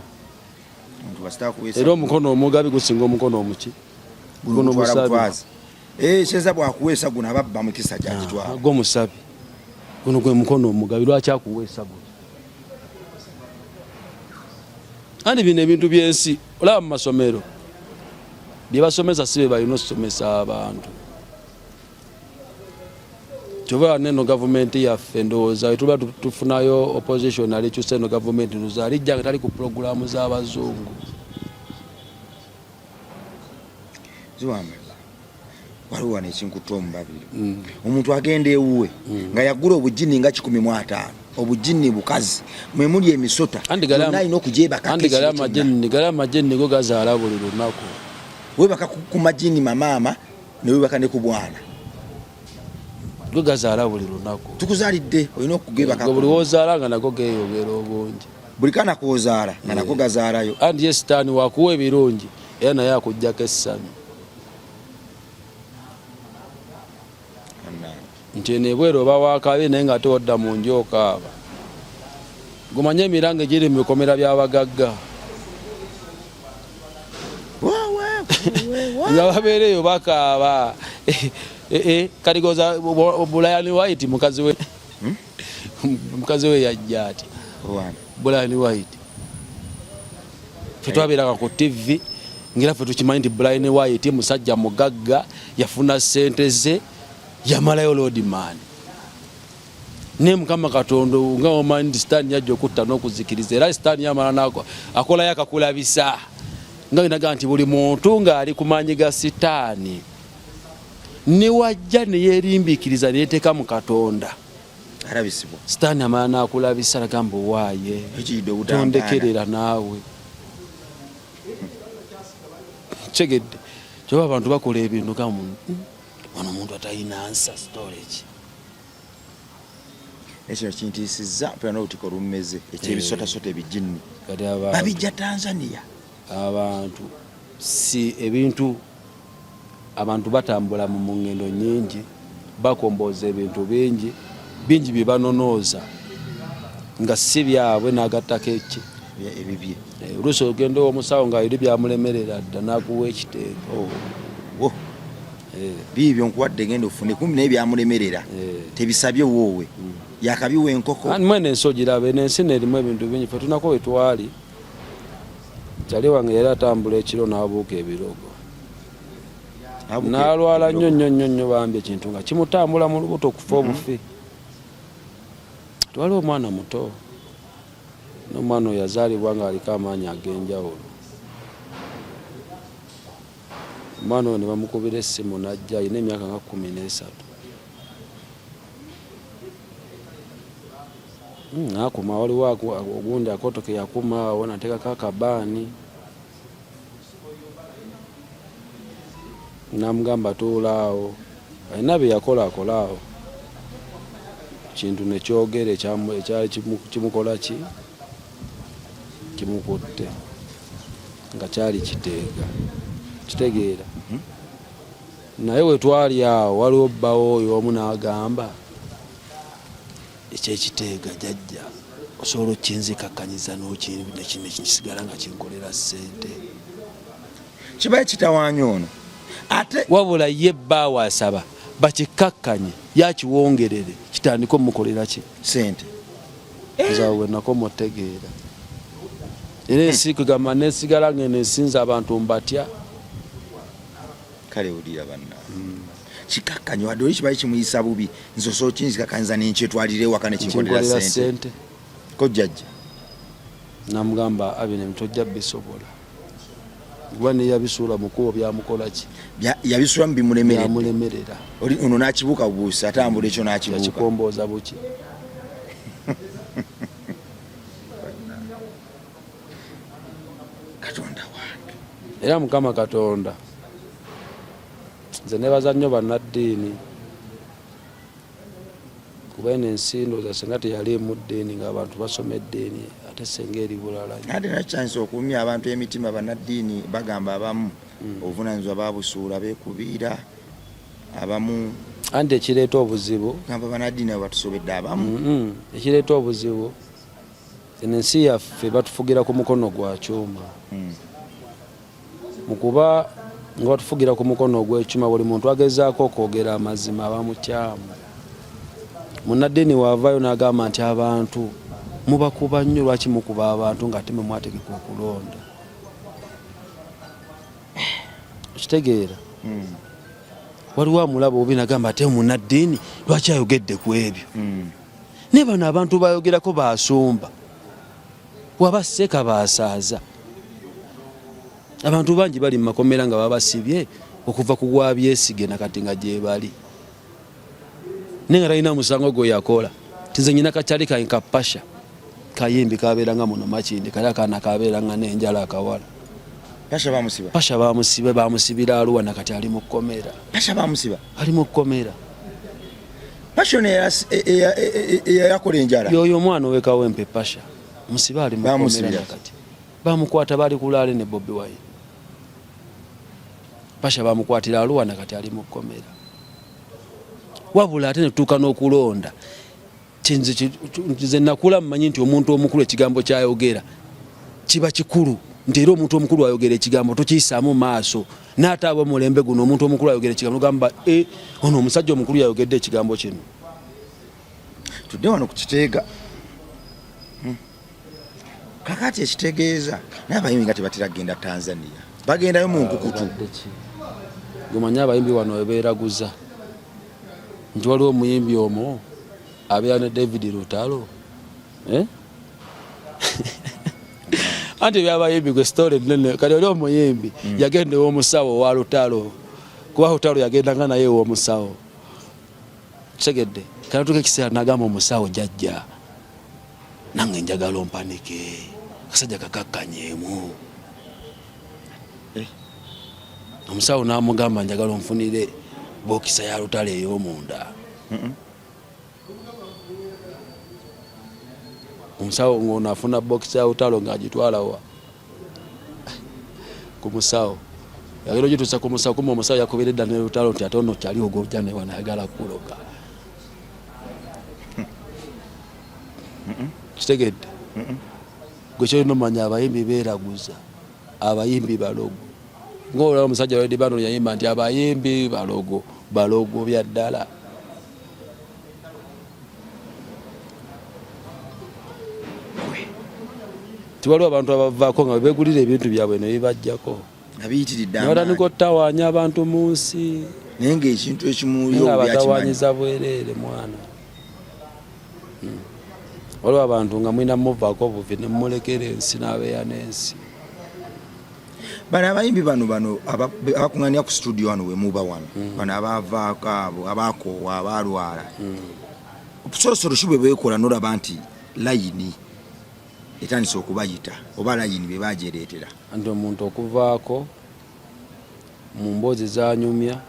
omuntu basita kuwesa era omukono omugabi gusinga omukono omuki guno musabi kyeza bwakuweesa guno ababba mukisa gyakitwala gwo musabi guno gwe mukono omugabi lwaki akuweesa guno andi bino ebintu byensi olaba mu masomero byebasomesa sibe balina okusomesa abantu kyova neno gavumenti yaffe ndowooza wetuba tufunayo opposition alikyusa eno gavumenti ndowooza alijja nga tali ku pulogulaamu z'abazungu ziwambe waliwo wano ekinkutta omubabiro omuntu agenda ewuwe nga yagula obujini nga 15 obujini bukazi mwe muli emisota yonna alina okugyebakaandigala amajini go gazaala buli lunaku webaka ku majini mamaama newebaka ne ku bwana go gazaala buli lunaku tukuzaalidde olina okugebaka buli wozaala nga nago geeyogera obungi buli kana kwozaala nga nako gazaalayo andi ye sitaani wakuwa ebirungi era naye akuggyako essami nti nebwero oba wakabe naye nga tewadda mu nju okaaba gumanye emiranga egiri mu bikomera by'abagagga nga babeereyo bakaaba kaligoza Brian White mukazi we yajja ati Brian White fe twabeeranga ku TV ngira fe tukimanyi nti Brian White musajja mugagga yafuna ssente ze yamalayo Lordman ne Mukama Katonda nga omanyi nti sitaani yajja okutta n'okuzikiriza era sitaani yamala nako akolayo akakulabisa nga inaga nti buli muntu ng'ali ku maanyi ga sitaani ne wajja ne yeerimbikiriza ne yeteeka mu Katonda arabisibwa sitaani amala n'akulabisa nagamba waaye tondekerera naawe kyegedde kyoba abantu bakola ebintu kamu wano omuntu atalina ansa storage ekyo kintiisizza mpera n'olutiko lummeze ekyebisotasota ebijinni babijja Tanzania abantu si ebintu abantu batambula mu ngendo nyingi bakombooza ebintu bingi bye banonooza nga si byabwe n'agattako eki ebibye oluusi ogenda omusawo nga biri byamulemerera dda n'akuwa ekiteeko bibyo nkuwadde genda ofune kumbi naye byamulemerera tebisabye woowe yakabiwa enkoko mwene ensi ogiraba ensi neerimu ebintu bingi fe tunako wetwali kyali wange era atambula ekiro n'abuuka ebirogo n'alwala nnyo bambi ekintu nga kimutambula mu lubuto okufa obufi twali omwana muto n'omwana oyo yazaalibwa nga aliko amaanyi ag'enjawulo omwana oyo ne bamukubira essimu n'ajja alina emyaka nga 13 akuma waliwo ogundi akotoke yakuma awo nateekako akabaani namugamba tuulaawo alina bye yakola akolaawo kintu nekyogera ekyali kimukola ki kimukutte nga kyali kitegeera naye wetwali awo waliwo bbawo oyo omu n'agamba ekyekiteega jajja osobola okinzikakkanyiza nekisigala nga kinkolera ssente kibaye kitawaanya ono ate wabula ye bbaawo asaba bakikakkanye yakiwongerere kitandika omukolera ki ssente nzawe nako mutegeera era ensi kugamba nesigala ngeno esinza abantu mbatya kale odira banna kikakkanye wadde oli kibaye kimuyisa bubi nze osobola kinzikakkanyiza nenkyetwalira ewaka nekinkolera ssente kojjajja namugamba abine tojja bisobola kuba neyabisuula mukubo byamukola ki yabisuula mu bimulemerera oli ono n'kibuuka bubuusi atambula ekyo n'kibuuka yakikombooza buki Katonda wange era Mukama Katonda nze nebaza nnyo bannaddiini kuba eno ensi ndowooza senga teyali mu ddiini ng'abantu basoma eddiini ate senga eri bulala ate nakyanisa okuumya abantu emitima bannaddiini bagamba abamu obuvunaanyizibwa babusuula beekubiira abamu anti ekireeta obuzibu gamba bannaddiini abo batusobedde abamu ekireeta obuzibu ensi yaffe batufugira ku mukono gwa kyuma mukuba nga batufugira ku mukono gw'ekyuma buli muntu agezaako okwogera amazima abamukyamu. Munnaddiini waavaayo n'agamba nti abantu mubakuba nnyo, lwaki mukuba abantu nga ate mwe mwategeka okulonda? Okitegeera? Waliwo amulaba obi nagamba ate munnaddiini lwaki ayogedde ku ebyo? Naye bano abantu bayogerako basumba, wabaseka basaaza. Abantu bangi bali mu makomera nga babasibye okuva ku gwa Byesige nakati nga gye bali. Naye nga talina musango gwe yakola. Tinze nyina kakyali ka Pasha kayimbi kabeeranga muno Makindi, kali akaana kabeeranga n'enjala akawala. Pasha bamusibira Arua nakati ali mu kkomera. Pasha bamusiba? Ali mu kkomera. Pasha yakola enjala? Yoyo omwana ow'ekawempe Pasha musiba ali mu kkomera nakati. Bamukwata bali kulaale ne Bobi Wine. Pasha bamukwatira Arua nakati ali mu kkomera. Wabula ate ne tutuuka n'okulonda. Nze nakula mmanyi nti omuntu omukulu ekigambo kyayogera kiba kikulu, nti era omuntu omukulu ayogera ekigambo tokiyisaamu maaso. N'ate abo mulembe guno omuntu omukulu ayogera ekigambo gamba ono omusajja omukulu yayogedde ekigambo kino. Tudde wano ku Kiteega. Kakati ekitegeeza naye abayimbi nga tebatera kgenda Tanzania, bagendayo mu nkukutu. Gumanya abayimbi wano webeeraguza nti waliwo omuyimbi omwo abeera ne David Lutalo. Anti byabayimbi gwe story nene kati oli omuyimbi yagenda ew'omusawo wa Lutalo, kuba Lutalo yagendanga naye ew'omusawo. Kitegedde kati tuke ekiseera nagamba omusawo jjajja nange njagala ompanike kasajja kakakkanyeemu. Omusawo n'amugamba njagala onfunire bokisa ya Lutalo ey'omunda. Omusawo ng'ono afuna bokisa ya Lutalo ng'agitwala wa ku musawo. Yagera ogituusa ku musawo, kuma omusawo yakubira edda ne Lutalo nti ate ono kyali ogojja ne wana ayagala kuloga. Kitegedde? Gwe kyolina omanya abayimbi beeraguza, abayimbi balogo. Ng'olaba omusajja Red Band yayimba nti abayimbi balogo, balogo bya ddala. Tiwaliwo abantu abavaako nga beegulira ebintu byabwe ne bibajjako. Abiyitiridde amaanyi. Batandika ottawaanya abantu mu nsi. Naye ng'ekintu ekimuwulira obu yakimanyi. Batawaanyiza bwereere mwana. Waliwo abantu nga mwina muvaako buvi ne mulekera ensi n'abeeya n'ensi. Bano abayimbi bano abakuŋŋaanira ku studio wano we muba wano, bano abavaako abo abakoowa abalwala, obusolosolo ki bwe beekola n'olaba nti layini etandise okubayita oba layini be baagyereetera? Anti omuntu okuvaako mu mboozi zanyumya,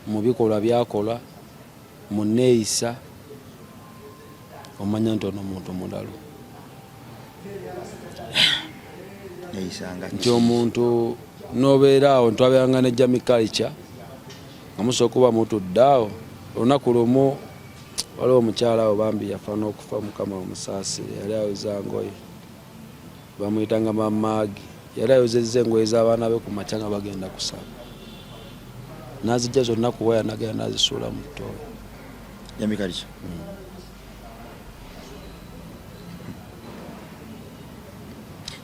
mu bikolwa byakola, mu nneeyisa, omanya nti ono muntu mulalu. Nti omuntu n'obeera awo ntwabeeranga ne Jamie Culture nga musobola okuba mutudde awo. Olunaku lumu waliwo omukyala awo bambi yafa n'okufa, Mukama omusaasire, yali ayoza ngoye, bamuyitanga Mamaagi. Yali ayozezza engoye z'abaana be ku makya nga bagenda kusaba, n'azijja zonna ku waya nagenda n'azisuula mu ttooyi. Jamie Culture.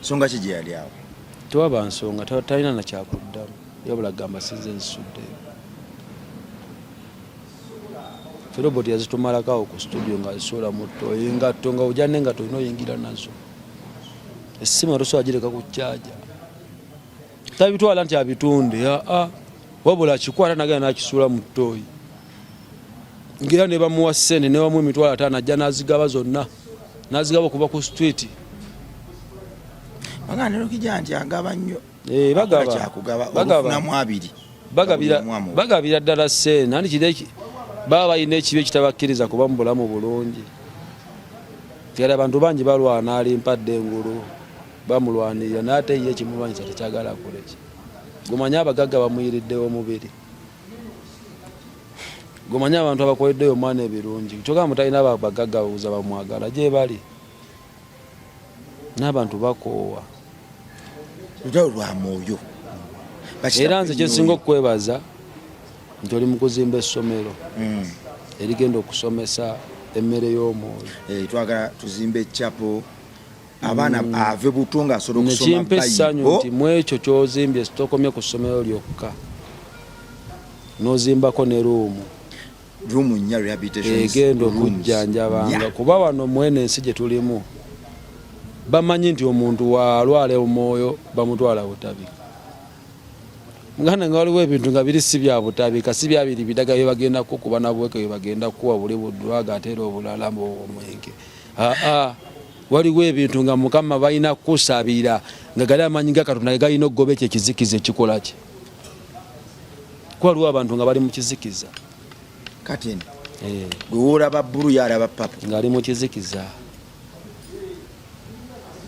Nsonga ki gye yali awo? Tewaba nsonga, talina na kyakuddamu, yabula gamba sinze nzisuddeyo. Roboti yazitumalako ku studio nga zisuula mu ttooyi, engatto nga ojja n'engatto olina oyingira nazo. Essimu tosobola gireka ku caaja. Tabitwala nti abitunde, wabula akikwata nagenda n'akisuula mu ttooyi. Ngera ne bamuwa ssente ne bamuwa emitwalo 5 ajja n'azigaba zonna, n'azigaba okuva ku street. Baganiro kijja nti agaba nnyo. Bagabira ddala ssente, nandi kireki baba balina ekibi ekitabakkiriza kuba mu bulamu bulungi. Kera abantu bangi balwana alimpadde engulu, bamulwanirira n'ate ye ekimulwanyisa tekyagala kuleki. Gumanya abagagga bamuyiriddewo omubiri. Gumanya abantu abakoleddeyo omwana ebirungi. Kyokka mutalina abagagga babuuza bamwagala gye bali. n'abantu bakoowa lutalo lwa mwoyo era nze kyesinga okwebaza nti oli mu kuzimba essomero erigenda okusomesa emmere y'omwoyo. Twagala tuzimbe echapo abaana ave buto nga asobola okusoma nekimpa essanyu nti mu ekyo kyozimbye sitokomye ku ssomero lyokka n'ozimbako ne ruumu egenda okujjanjabanga kuba wano mwene ensi gye tulimu bamanyi nti omuntu walwala omwoyo bamutwala butabika. Muganda nga waliwo ebintu nga biri si bya butabika si bya biri bidaga bye bagenda kukuba na buweke bye bagenda kuwa buli budwaga ate era obulala omwenge. Waliwo ebintu nga Mukama balina kusabira nga gali amanyi ga Katonda galina okugoba ekyo ekizikiza ekikola kye. Waliwo abantu nga bali mu kizikiza kati olaba bbulu yalaba papa ng'ali mu kizikiza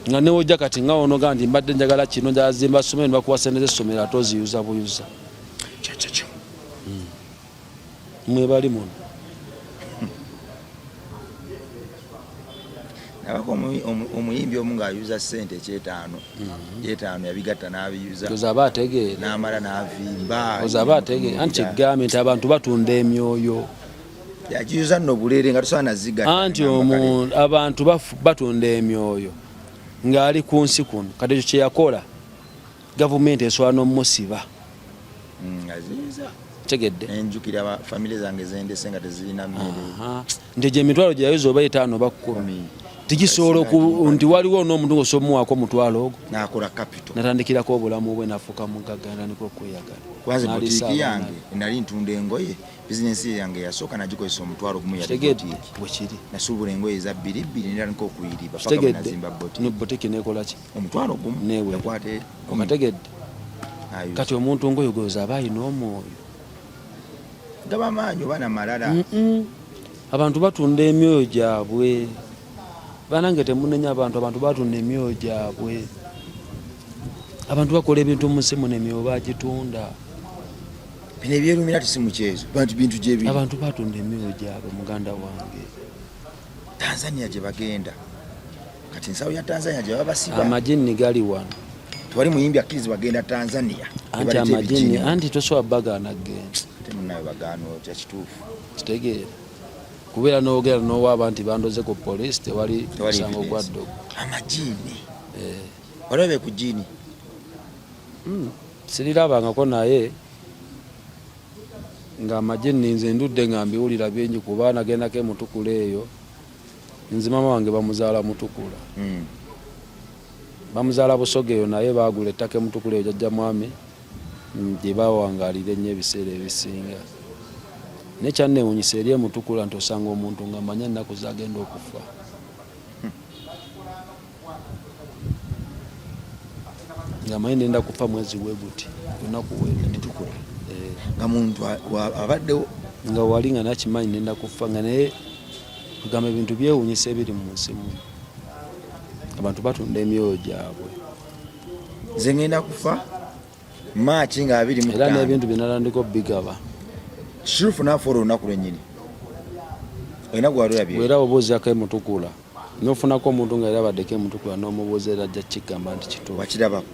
nga newojja kati nga onoga nti mbadde njagala kino njazimba ssomero ne bakuwa sente z'essomero ate oziyuza buyuza. Mwebali muno nabako omuyimbi omu ng'ayuza ssente ekyetaano yabigatta n'abiyuza ozaba ategeera n'amala n'avimba ozaba ategeera anti eggambye nti abantu batunda emyoyo yakiyuza nno bulere nga tosobola nazigatta anti abantu batunda emyoyo ng'ali ku nsi kuno kati ekyo kyeyakola gavumenti esobola n'omusiba tegedde enjukira famire zange zendese nga tezirina mmere nti gye emitwalo gye yayuza oba 5 oba 10 tigisobola nti waliwo n'omuntu ng'osomuwaako omutwalo ogwo n'akola capital natandikirako obulamu bwe nafuuka mugagga natandika okweyagala. kwanza butiiki yange nali ntunda engoye bizinesi yange yasooka nagikozesa omutwalo gumu yali butiiki bwekiri nasuubula engoye eza 2 natandika okuyiriba paka bwe nazimba butiiki nekola ki omutwalo gumu newekwate omategedde kati omuntu ngoyo goza aba alina omwoyo gaba maanyi oba namalala abantu batunda emyoyo gyabwe banange temunenya abantu batunda emyoyo gyabwe abantu bakola ebintu mu nsi muno emyoyo bagitunda bino ebyerumira tisimukyezo bintu gyebiri abantu batunda emyoyo gyabwe muganda wange. Tanzania gye bagenda kati nsawo ya Tanzania gye babasiba amajini gali wano tewali muyimbi akkiriza bagenda Tanzania anti amajini anti tosobola bagana agenda temunayo bagano kya kituufu kitegeera kubeera n'ogera n'owaaba nti bandoze ku poliisi tewali musango gwa ddogo amajini walabe ku jini sirirabangako naye nga amajini nze ndudde nga mbiwulira bingi kuba nagendako emutukula eyo nze mama wange bamuzaala mutukula bamuzaala busoga eyo naye baagula ettaka emutukula eyo jjajja mwami gye bawangalira ennyo ebiseera ebisinga nekyanneewunyisa eri emutukula nti osanga omuntu nga manya ennaku zagenda okufa nga manyi nenda kufa mwezi gwe guti lunaku wetukula nga muntu abaddewo nga wali nga nakimanyi nenda kufa nga naye tugamba ebintu byewunyisa ebiri mu nsi muno abantu batunda emyoyo gyabwe nze ngenda kufa Maachi nga 25 era n'ebintu binalandiko bigaba kituufu naafuula olunaku lwennyini olina gwalula bye era obuuziako emutukula nofunako omuntu nga era baddeko emutukula n'omubuuza era ajja kigamba nti kituufu wakirabako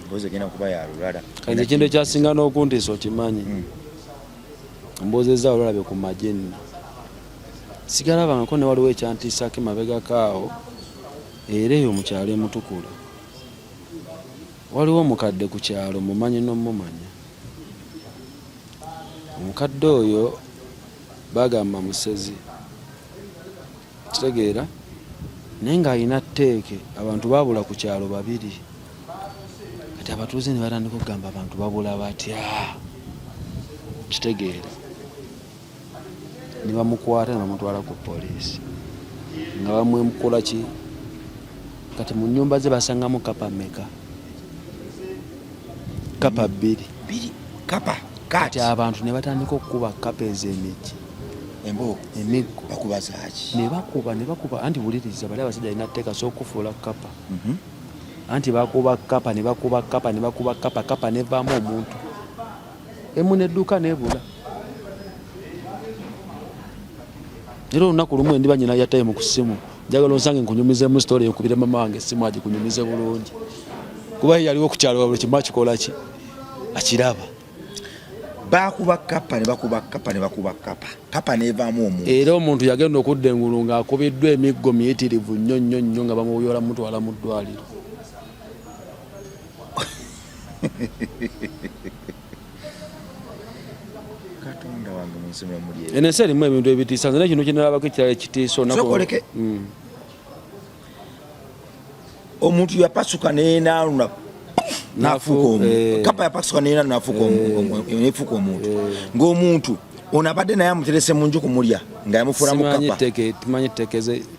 emboozi egenda kuba yalulala kati ekintu ekyasinga n'okuntiisa okimanyi mbuuzizza olwalabe ku majini sigalabangako ne waliwo ekyantiisako emabegakaawo era eyo mu kyalo emutukula waliwo omukadde ku kyalo mumanyi n'omumanya omukadde oyo bagamba musezi kitegeera naye ng'alina tteeke abantu babula ku kyalo 2 kati abatuuze ne batandika okugamba abantu babula batya kitegeera ne bamukwata ne bamutwala ku poliisi nga bamwemukola ki kati mu nnyumba ze basangamu kapa meka kapa 2 kapa kati abantu ne batandika okukuba kapa ez'emigi emiggo bakuba zaaki ne bakuba anti wuliriza bali abasajja alina tteeka sokufuula kapa anti bakuba kapa ne bakuba kapa ne bakuba kapa nevaamu omuntu emu nedduuka nebula era olunaku lumu endi banyina yatayimu ku ssimu njagala onsange nkunyumizemu story enkubire mama wange simu agikunyumize bulungi kuba yaliwo ku kyalo buli kimu akikola ki akiraba bakuba kapa kapa nevaamu omuntu era omuntu yagenda okudda engulu ng'akubiddwa emiggo miyitirivu nnyo nga bamuyola mutwala mu ddwaliro katonda wange munsomero muli ensi erimu ebintu ebitiisa nze nekino kinalabako ekirala ekitiisa sokoleke omuntu yapasuka nenaaluna kapa yapasuka nenaaluna nefuka omuntu ng'omuntu ono abadde naye amuterese mu nju kumulya nga yamufuulamu kapa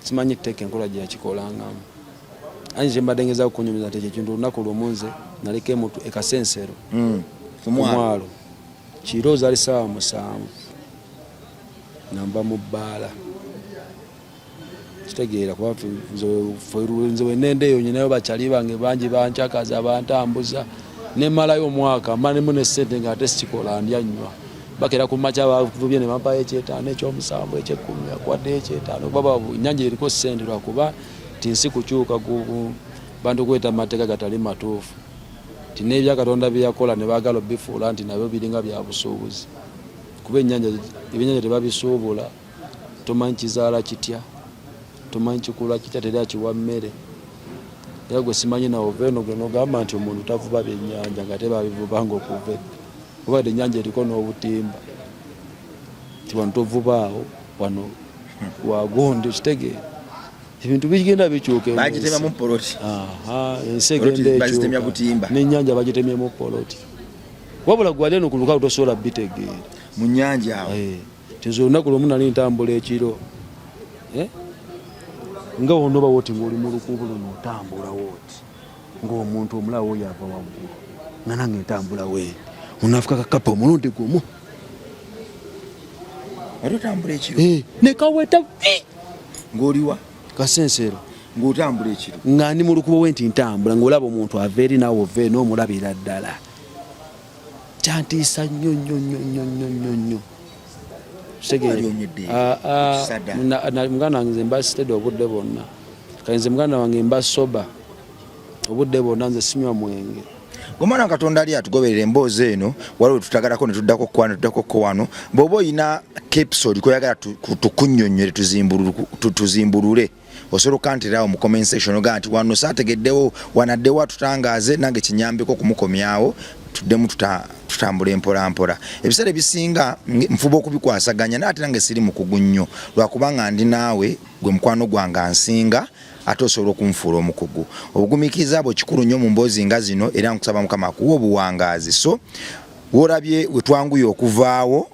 simanyi tteeka enkola gye yakikolangamu anyi kyembadde ngezaako kunyumiza nti ekyo kintu olunaku lumu nze naleka emuntu ekasensero ku mwalo kiro zaali ssaawa 7 namba mu bbaala kitegeera kuba nze wenendeeyo nyinayo bakyali bange bangi bankyakaza bantambuza nemalayo omwaka mbanemu nesente nga ate sikikola ndya nnywa bakera ku makya bavubye ne bampayo ekyetaano ekyomusanvu ekyekumi akwadde ekyetaano kuba ennyanja eriko ssente lwakuba tinsi kukyuka bantu kweta mateeka gatali matuufu ti n'ebya Katonda bye yakola ne baagala obifuula nti nabyo biringa bya busuubuzi kuba ebyennyanja tebabisuubula tomanyi kizaala kitya tomanyi kikula kitya teri akiwa mmere era gwe simanyi nawe oveeno genogamba nti omuntu tavuba byennyanja nga tebabivubanga okuva obadde ennyanja eriko n'obutimba ti wano tovubaawo wano wagondi okitegeera ebintu bigenda bikyuka bagitemyamu poloti ensi egenda ekyuka n'ennyanja bagitemyemu poloti wabula gwali eno ku lukalu tosobola bitegeera mu nnyanja awo tinze olunaku lwomu nali ntambula ekiro nga wonoba woti ng'oli mu lukuubo luno otambula woti ng'omuntu omulawo oyo ava waggulu nga nange ntambula weeri onafuka kakapa omulundi gumu wali otambula ekiro nekaweta ng'oliwa kasensero ng'otambula ekiro nga ndi mu lukubo we nti ntambula ng'olaba omuntu ava eri naawe ova eri n'omulabira ddala kyantiisa nnyo muganda wange nze mba sitede obudde bwonna kainze muganda wange mba soba obudde bwonna nze sinywa mwenge gomwana Katonda ali atugoberera emboozi eno waliwo tutagalako ne tuddako wano bw'oba oyina episode koyagala tukunnyonnyole tuzimbulule osobola okukantirawo mu comment section ogaa nti wano saategeddewo wanaddewo atutangaze nange kinyambeko okumukomyawo tuddemu tutambula empolampola ebiseera ebisinga nfuba okubikwasaganya naye ate nange siri mukugu nnyo lwakubanga ndi naawe gwe mukwano gwange ansinga ate osobola okunfuula omukugu obugumiikiriza bwo kikulu nnyo mu mboozi nga zino era nkusaba Mukama akuwa obuwangaazi so woolabye wetwanguye okuvaawo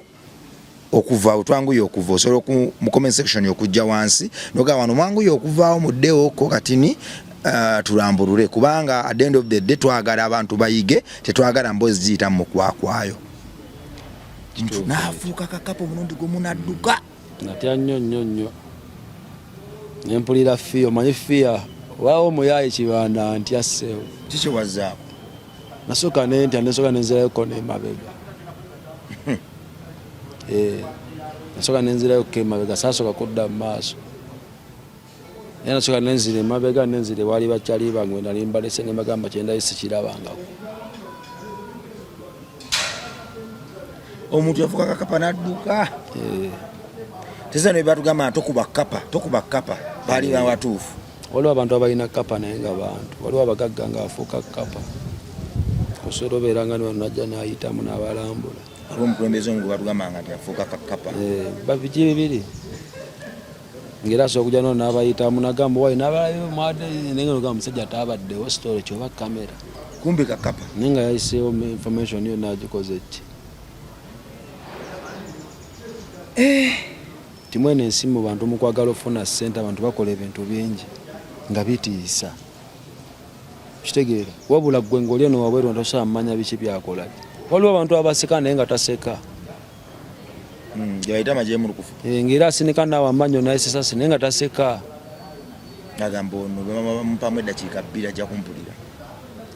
osobola mu comment section okujja wansi noga wano mwanguye okuvaawo muddeewoko katini tulambulule kubanga at the end of the day twagala abantu bayige tetwagala mboozi ziyita mu mukwakwayo naafuuka kakapa omulundi gumu nadduka natya nnyo nempulira fiya omanyi fiya waawo muyayi kibanda ntya sseewo kikyewazaako nasooka nentya nesooka nenzirayoko nemabega nasooka nenzirayoko emabega saasooka kudda mu maaso era nasooka nenzira emabega nenzira ewaali bakyali bange nali mbalese ne bagamba kyendayo sikirabangako omuntu yafuuka kakapa nadduka tezano ebatugamba tokuba kapa baali bawatuufu waliwo abantu abalina kapa naye nga bantu waliwo abagagga nga afuuka kapa osobola obeeranga niwanajja nayitamu n'abalambula waliwo omukulembeze omu gwe batugambanga nti afuuka kapa babiki bibiri ngera asobola okujja nono n'abayitamu nagamba wayi n'abalayo mwade naye nga nogamba musajja taabaddewo sitole kyoba kamera kumbi kakapa naye nga yayiseewo information yo nagikoze ki timwene ensi mu bantu mukwagala ofuna ssente abantu bakola ebintu bingi nga bitiisa kitegeera wabula gwe ng'oli eno wabweru tosobola mmanya biki byakola waliwo abantu abaseka naye nga taseka yaita majemu lukufu ngera asinika naawe amanyo naye sisasi naye nga taseka agamba ono bamupamu eddakiika 2 ajja kumpulira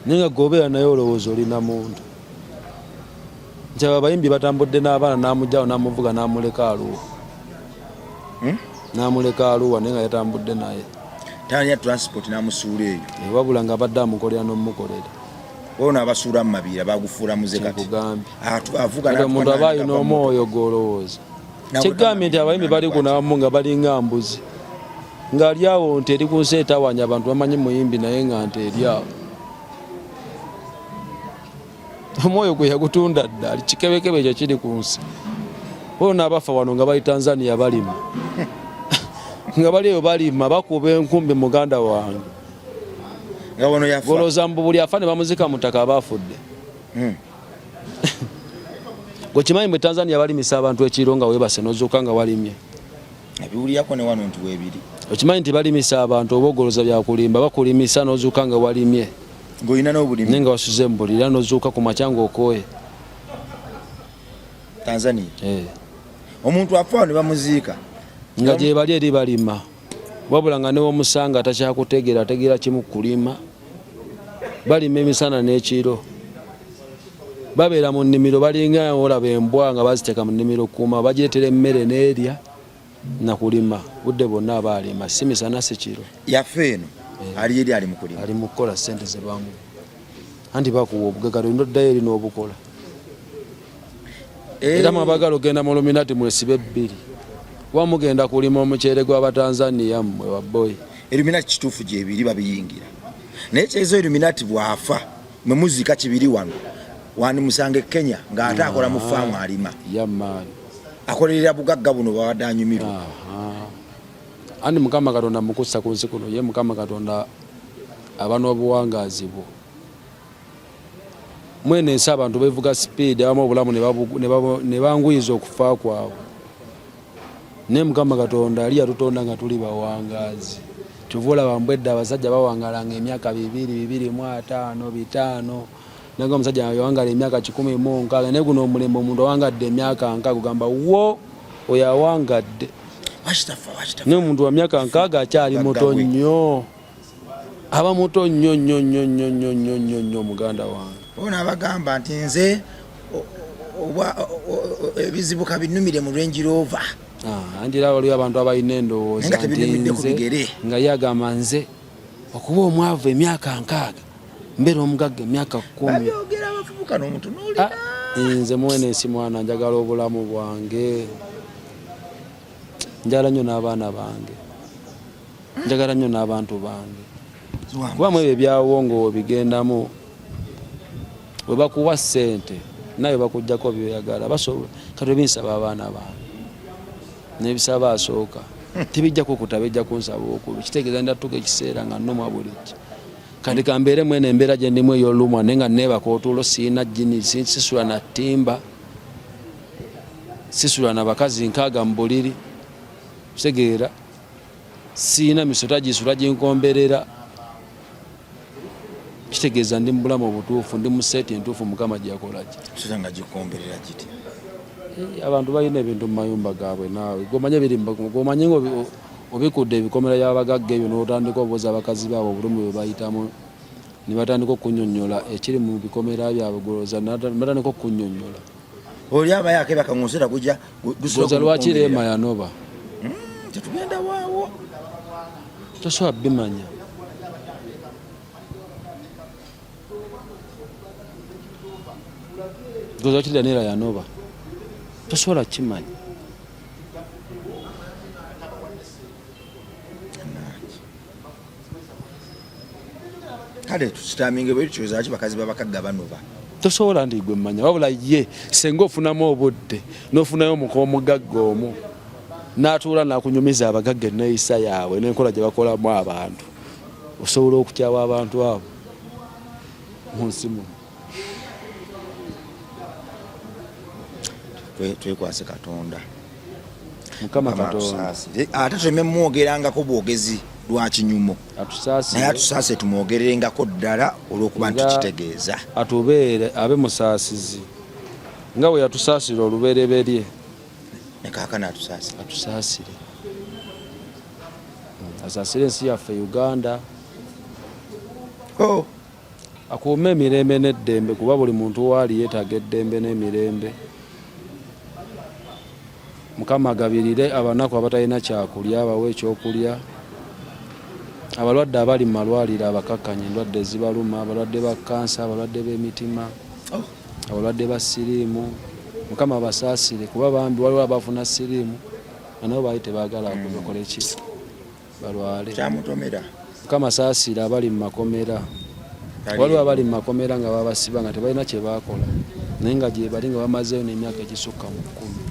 naye nga gobeera naye olowooza olina muntu nti abo abayimbi batambudde n'abaana n'amugjawo n'amuvuga n'amuleka aluwo n'amuleka Arua naye nga yatambudde naye tanya transport n'amusuula eyo wabula nga abadde amukolera n'omukolera ono abasuula mu mabiira bagufuula muze kati kugambye omuntu aba alina omwoyo gw'olowooza kigambye nti abayimbi bali kunamu nga balinga mbuzi ng'ali awo nti eri ku nsi etawanya abantu bamanyi muyimbi naye nga nti eri awo omwoyo gwe yagutunda ddali kikebekebe ekyo kiri ku nsi ono n'abafa wano nga bali Tanzania balima nga bali eyo balima bakuba enkumbi muganda wange golooza mbu buli afa ne bamuzika mu ttaka aba afudde gwe kimanyi bwe Tanzania balimisa abantu ekiro nga weebase n'ozuuka nga walimye ebiwulirako ne wano nti weebiri okimanyi nti balimisa abantu oba ogolooza byakulimba bakulimisa n'ozuuka nga walimye ng'olina n'obulimi naye nga wasuze mu buliri era n'ozuuka ku makya ng'okooye Tanzania omuntu afa ne bamuziika nga gye bali eri balima wabula nga newomusanga takyakutegeera ategeera kimu kulima balima emisana n'ekiro babeera mu nnimiro balinga olaba embwa nga baziteeka mu nnimiro kuuma bagireetera emmere n'erya nakulima budde bonna abaalima si misana si kiro yaffe eno ali eri ali mu kulima ali mu kukola ssente ze bamu anti bakuwa obugagalo ndoddayo eri n'obukola era mwabagala ogenda mu luminati mwesibe ebbiri wamugenda kulima omuceere gw'abatanzania mmwe waboyi eruminati kituufu gyebiri babiyingira naye kyezo eruminati bwafa mwe muzika kibiri wano wani musanga e Kenya ng'ate akola mu faamu alima yamaani akolerera bugagga buno bawadde anyumirwa andi Mukama Katonda mukussa ku nsi kuno ye Mukama Katonda aba n'obuwangaazi bwo mwene ensi abantu bevuga sipiidi abamu obulamu ne banguyiza okufa kwabwe naye Mukama Katonda ali yatutonda nga tuli bawangaazi tuvuula bambwedde abasajja bawangalanga emyaka 225 5 nanga omusajja yawangala emyaka 16 naye guno omulembe omuntu awangadde emyaka 6 gugamba wo oyo awangadde naye omuntu wa myaka 6 akyali muto nnyo aba muto nnyo muganda wange ono abagamba nti nze ebizibu kabinumire mu Range Rover andira waliwo abantu abalina endowooza nga yagamba nze okuba omwavu emyaka 6 mbeera omugagga emyaka 10 nze mwene ensi mwana njagala obulamu bwange njagala nnyo n'abaana bange njagala nnyo n'abantu bange kubamu ebyo ebyawo ng'obigendamu bwe bakuwa ssente naye bakujjako byoyagala basobola kati binsaba abaana bange nebisaba asooka tibijja kukuta bijja kunsaba okubi kitegeeza ndatuka ekiseera nga nnumwa bulijjo kati kambeere mwene embeera gye ndimu ey'olumwa naye nga neebaka otulo siina jjini sisula na ttimba sisula na bakazi 6 mu buliri kitegeera siina misota gisula ginkomberera kitegeeza ndi mu bulamu obutuufu ndi mu seeti entuufu Mukama gyakolaki nga gikomberera giti abantu balina ebintu mu mayumba gaabwe naawe gomanyi nga obikudde ebikomera by'abagagga ebyo n'otandika obuuza abakazi baabwe obulumi bwe bayitamu ne batandika okunyonnyola ekiri mu bikomera byabwe golooza batandika okunyonnyola oli abayako ebakaŋonsera gujja golooza lwaki Reema yanoba tetugenda waawo tosobola bimanya golooza lwaki Daniela yanoba tosobola kimanya kale tusitaminge bwe kyoza ki bakazi babakagga banoba tosobola ndi gwe mmanya wabula ye senga ofunamu obudde n'ofunayo omuko omugagga omu n'atuula n'akunyumiza abagagga enneeyisa yaabwe n'enkola gye bakolamu abantu osobola okukyawa abantu abo mu nsi muno twekwase Katonda Mukama Katonda ate twememwogerangako bwogezi lwa kinyumo naye atusaase tumwogererengako ddala olw'okuba ntukitegeeza atubeere abe musaasizi nga bwe yatusaasira olubereberye ne kaakano atusaasire asaasire ensi yaffe Uganda akuume emirembe n'eddembe kuba buli muntu waali yeetaaga eddembe n'emirembe Mukama agabirire abanaku abatalina kyakulya abawe ekyokulya, abalwadde abali mu malwaliro abakakkanya endwadde zibaluma, abalwadde ba kansa, abalwadde b'emitima, abalwadde ba siriimu, Mukama basaasire kuba bambi waliwo abafuna siriimu nabo baali tebaagala bakole ki balwale. Kyamutomera. Mukama saasire abali mu makomera, waliwo abali mu makomera nga babasiba nga tebalina kye baakola naye nga gye bali nga bamazeeyo n'emyaka egisukka mu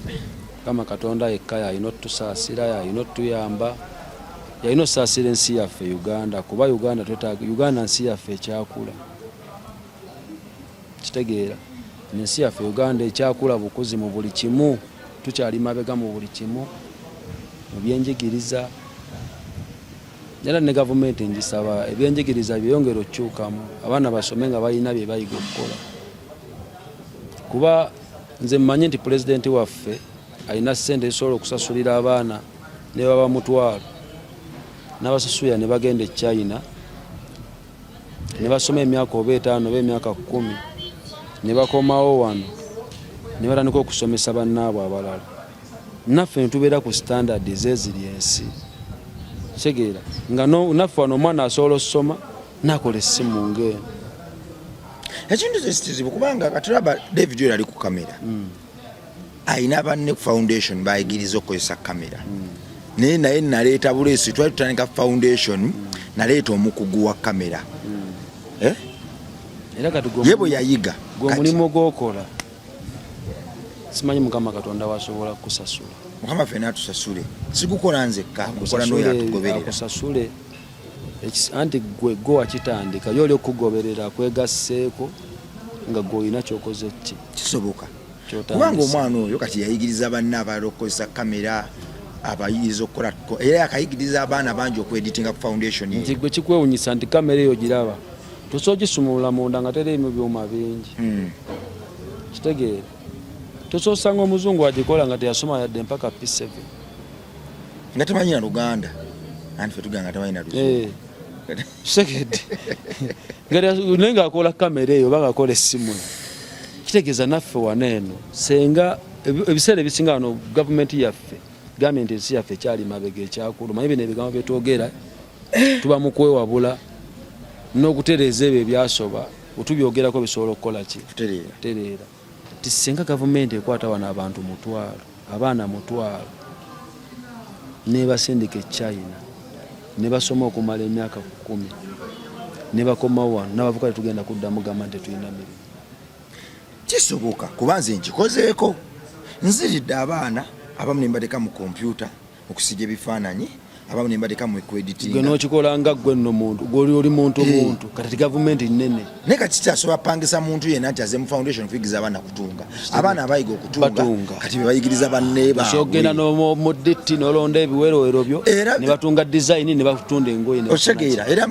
10. Mukama Katonda yekka yalina otusaasira, yalina otuyamba, yalina osaasira ensi yaffe Uganda kuba Uganda nsi yaffe ekyakula. Kitegeera ensi yaffe Uganda ekyakula bukuzi mu buli kimu, tukyali mabega mu buli kimu, mu byenjigiriza. Era ne gavumenti ngisaba ebyenjigiriza byongera okukyukamu, abaana basome nga balina bye bayiga okukola. Kuba nze mmanyi nti pulezidenti waffe alina ssente ezisobola okusasulira abaana ne baba mutwalo, n'abasasulira ne bagenda e China ne basoma emyaka oba 5 oba emyaka 10 ne bakomawo wano ne batandika okusomesa bannaabwe abalala. Naffe netubeera ku standard ezeziri ensi. Kitegeera nga naffe wano omwana asobola okusoma nakola essimu ng'eno. Ekintu kyekitizibu kubanga katulaba David yali ku kamera. Ayina banne ku foundation bayigiriza okukozesa kamera. Naye naleeta buleesi twali tutandika foundation naleeta omukugu wa kamera. Era kati yebo yayiga omulimu gw'okola simanyi Mukama Katonda wasobola kusasula. Mukama fena atusasule, sikukola nzekka, kukola n'oyo atugoberera. Akusasule anti gwe wakitandika yoli okugoberera kwegasseeko nga gwe olina kyokoze ki kisoboka. Kubanga omwana oyo kati yayigiriza banne abalala okukozesa kamera, abayiriza okukola era yakayigiriza abaana bangi okweditinga ku foundation ye. Nti gwe kikwewunyisa nti kamera eyo giraba tosobola gisumulula munda nga teriimu byuma bingi. Kitegeera tosobola osanga omuzungu agikola nga teyasoma yadde mpaka P7 nga temanyi na Luganda, anti fe tuganga temanyi na Luzungu. Segedde naye ng'akola kamera eyo oba ng'akola essimu. Kitegeeza naffe waneeno senga ebiseera ebisinga wano gavumenti yaffe gambye ensi yaffe ekyali mabega ekyakulu. Manyi bino ebigambo bye twogera tuba mu kwewabula n'okutereeza ebyo ebyasoba otubyogerako bisobola okukola ki kutereera. Ti senga gavumenti ekwata wano abantu 1,000 abaana 1,000 nebasindika e China ne basoma okumala emyaka 10 ne bakomawo wano n'abavuka tetugenda kuddamu gamba nti tetulina mirimu. Kisoboka kuba nze nkikozeeko, nziridde abaana abamu ne mbateeka mu kompyuta okusiga ebifaananyi, abamu ne mbateeka mu editing. Gwe n'okikola nga gwe nno muntu gw'oli oli muntu kati gavumenti nnene naye kati kyasobola pangisa muntu yenna nti aze mu foundation kuyigiza abaana kutunga. Abaana abayiga okutunga kati be bayigiriza banne baabwe. Sogenda mu DT n'olonda ebiwerowero byo ne batunga design ne batunda engoye. Otegeera era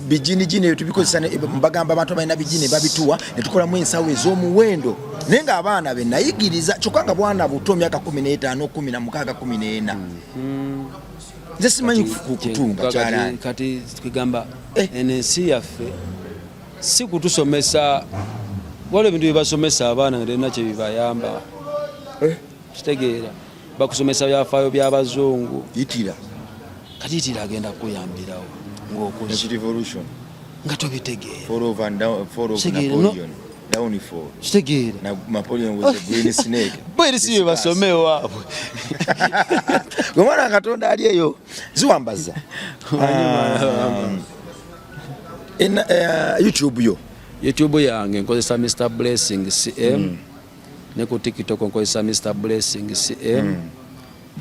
bijinijini ebyo tubikozesa mbagamba abantu abalina bijini babituwa ne tukolamu ensawo ez'omuwendo naye ng'abaana be nayigiriza kyokka nga bwana buto myaka 15, 16, 14. Nze simanyi kutunga kyalani. Kati twigamba ensi yaffe si kutusomesa waliwo ebintu byebasomesa abaana nga terina kye bibayamba. Kitegeera bakusomesa byafaayo by'abazungu yitira kati yitira agenda kuyambirawo ng'okoze nga tobitegeera. Kitegeera Napoleon was a green snake. Bweri si basome waabwe. Gomwana Katonda ali eyo ziwambaza. YouTube yange nkozesa Mr Blessing CM ne ku TikTok nkozesa Mr Blessing CM.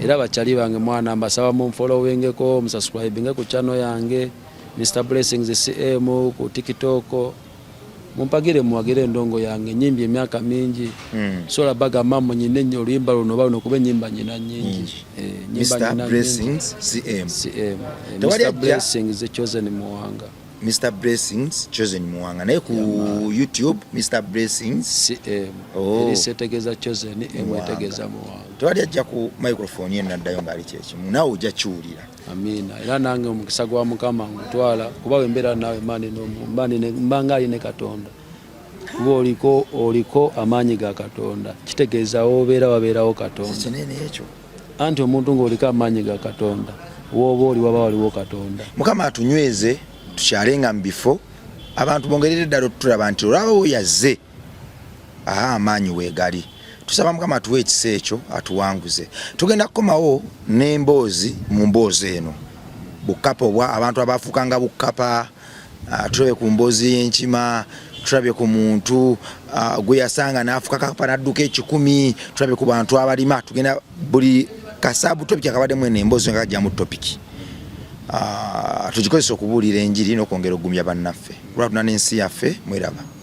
Era bakyali bange mwana mbasaba mu followingeko musubscribinge ku channel yange Mr Blessing CM ku TikTok. Mumpagire muwagire endongo yange nyimbi emyaka mingi. Sola baga mamo nyine nnyo oluyimba luno bano kuba ennyimba nyina nyingi. Mr Blessings CM. Mr Blessings Chosen Muwanga. Mr Blessings Chosen Muwanga. Naye ku YouTube Mr Blessings CM. Erisetegeza Chosen emwetegeza Muwanga. Twali ajja ku microphone yenna ddayo ngali kyekimu nawe ojja kiwulira. Amina. Era nange omukisa gwa Mukama ngutwala kuba wembeera nawe mbanga ali ne Katonda. Kuba oliko amaanyi ga Katonda. Kitegeeza obeera wabeerawo Katonda. Kinene ekyo. anti omuntu ng'oliko amaanyi ga Katonda wooba oli waba waliwo Katonda. Mukama atunyweze tukyalenga mu bifo abantu bongerere ddala otulaba nti olaba oyazze amaanyi weegali. Tusaba Mukama atuwe ekisa ekyo atuwanguze. Tugenda kukomawo n'emboozi mu mboozi eno bukapa obwa abantu abafuukanga bukapa, tulabe ku mboozi y'enkima, tulabe ku muntu gwe yasanga n'afuuka kapa n'adduka 10, tulabe ku bantu abalima. Tugenda buli kasaabu topiki akabaddemu eno emboozi nga kajjamu topiki. Tugikozesa okubuulira enjiri n'okwongera okugumya bannaffe. Olwatuna n'ensi yaffe mweraba.